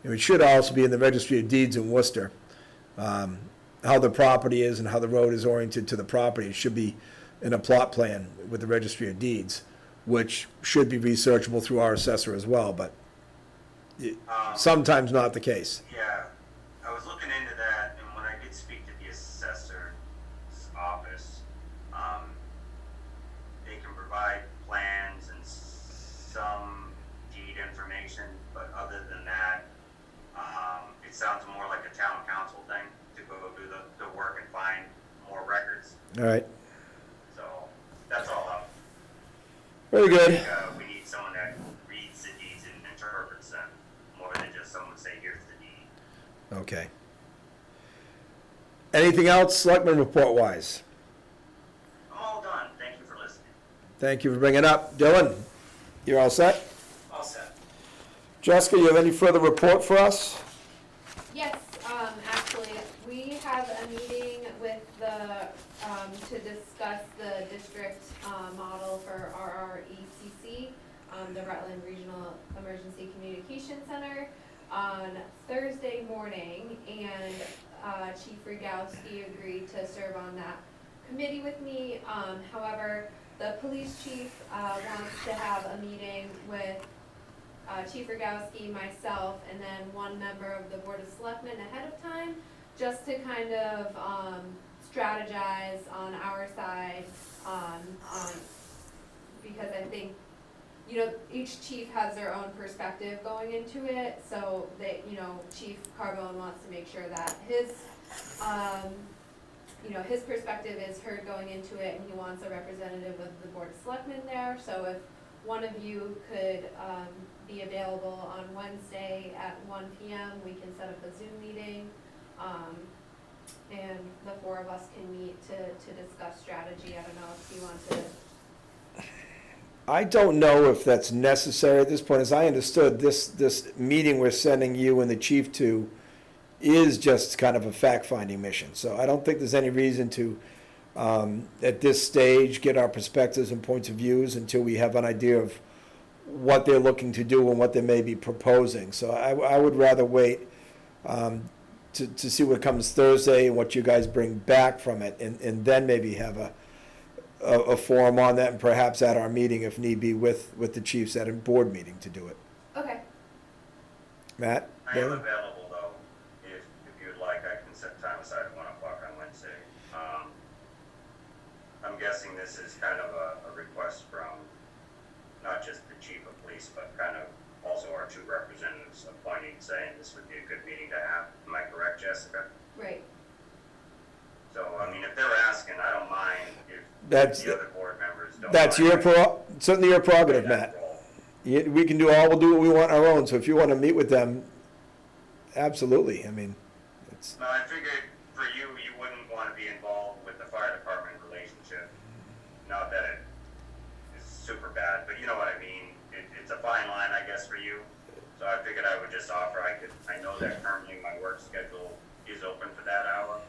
And it should also be in the Registry of Deeds in Worcester. How the property is and how the road is oriented to the property. It should be in a plot plan with the Registry of Deeds, which should be researchable through our assessor as well, but sometimes not the case. Yeah, I was looking into that, and when I did speak to the assessor's office, they can provide plans and some deed information, but other than that, it sounds more like a town council thing to go do the work and find more records. All right. So that's all Very good. We need someone that reads the deeds and interprets them, more than just someone say, here's the deed. Okay. Anything else, Selectmen report-wise? I'm all done, thank you for listening. Thank you for bringing it up. Dylan, you're all set? All set. Jessica, you have any further report for us? Yes, actually, we have a meeting with the, to discuss the district, model for RRECC, the Rutland Regional Emergency Communication Center, on Thursday morning, and, Chief Rogowski agreed to serve on that committee with me. However, the police chief, wants to have a meeting with Chief Rogowski, myself, and then one member of the Board of Selectmen ahead of time, just to kind of strategize on our side, on, because I think, you know, each chief has their own perspective going into it, so that, you know, Chief Carbone wants to make sure that his, you know, his perspective is heard going into it, and he wants a representative of the Board of Selectmen there, so if one of you could, be available on Wednesday at 1 PM. We can set up a Zoom meeting, and the four of us can meet to discuss strategy. I don't know if you want to. I don't know if that's necessary at this point. As I understood, this meeting we're sending you and the chief to is just kind of a fact-finding mission. So I don't think there's any reason to, at this stage, get our perspectives and points of views until we have an idea of what they're looking to do and what they may be proposing. So I would rather wait to see what comes Thursday and what you guys bring back from it, and then maybe have a forum on that, and perhaps at our meeting, if need be, with the chiefs at a board meeting to do it. Okay. Matt? I am David? available though, if you'd like, I can set time aside at 1 o'clock on Wednesday. I'm guessing this is kind of a request from not just the chief of police, but kind of also our two representatives appointing, saying this would be a good meeting to have. Am I correct, Jessica? Right. So, I mean, if they're asking, I don't mind if That's- the other board members don't. That's mind. certainly your prerogative, Play that Matt. role. We can do we'll do what we want on our own, so if you want to meet with them, absolutely. I mean, it's, No, I figured for you, you wouldn't want to be involved with the fire department relationship. Not that it is super bad, but you know what I mean. It's a fine line, I guess, for you. So I figured I would just offer, I know that currently my work schedule is open for that hour.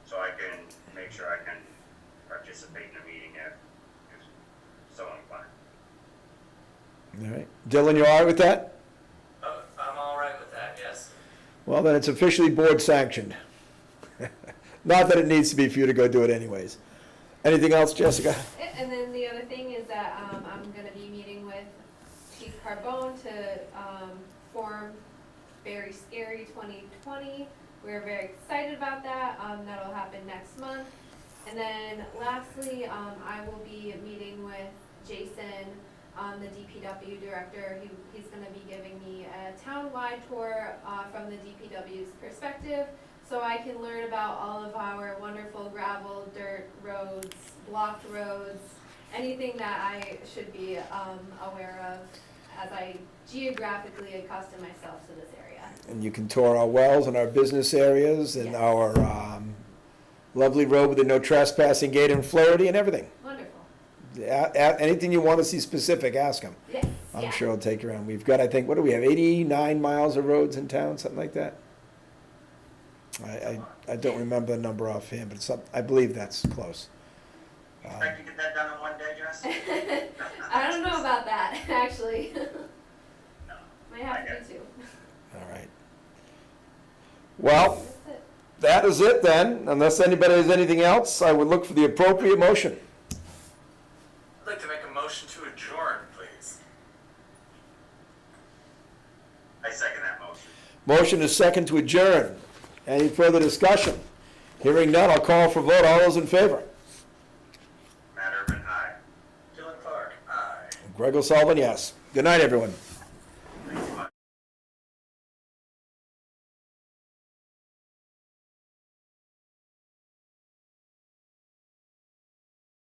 So I can make sure I can participate in a meeting if so inclined. all right. Dylan, you all right with that? I'm all right with that, yes. Well, then it's officially board sanctioned. Not that it needs to be for you to go do it anyways. Anything else, Jessica? And then the other thing is that I'm gonna be meeting with Chief Carbone to form Very Scary 2020. We're very excited about that. That'll happen next month. And then lastly, I will be meeting with Jason, the DPW director. He's gonna be giving me a town-wide tour from the DPW's perspective, so I can learn about all of our wonderful gravel, dirt roads, blocked roads, anything that I should be aware of as I geographically accustom myself to this area. And you can tour our wells and our business areas and Yes. our lovely road with the no trespassing gate in Flaherty and everything. Wonderful. Anything you want to see specific, ask them. Yes. I'm yeah. sure it'll take you around. We've got, I think, what do we have, 89 miles of roads in town, something like that? I don't remember the number offhand, but I believe that's close. Expect to get that done in one day, Jess? I don't know about that, actually. No. Might have to do two. All right. Well, That's it. that is it then. Unless anybody has anything else, I would look for the appropriate motion. I'd like to make a motion to adjourn, please. I second that motion. Motion is second to adjourn. Any further discussion? Hearing none, I'll call for vote. All those in favor? Matt Urban, aye. Dylan Clark, aye. Greg O'Sullivan, yes. Good night, everyone.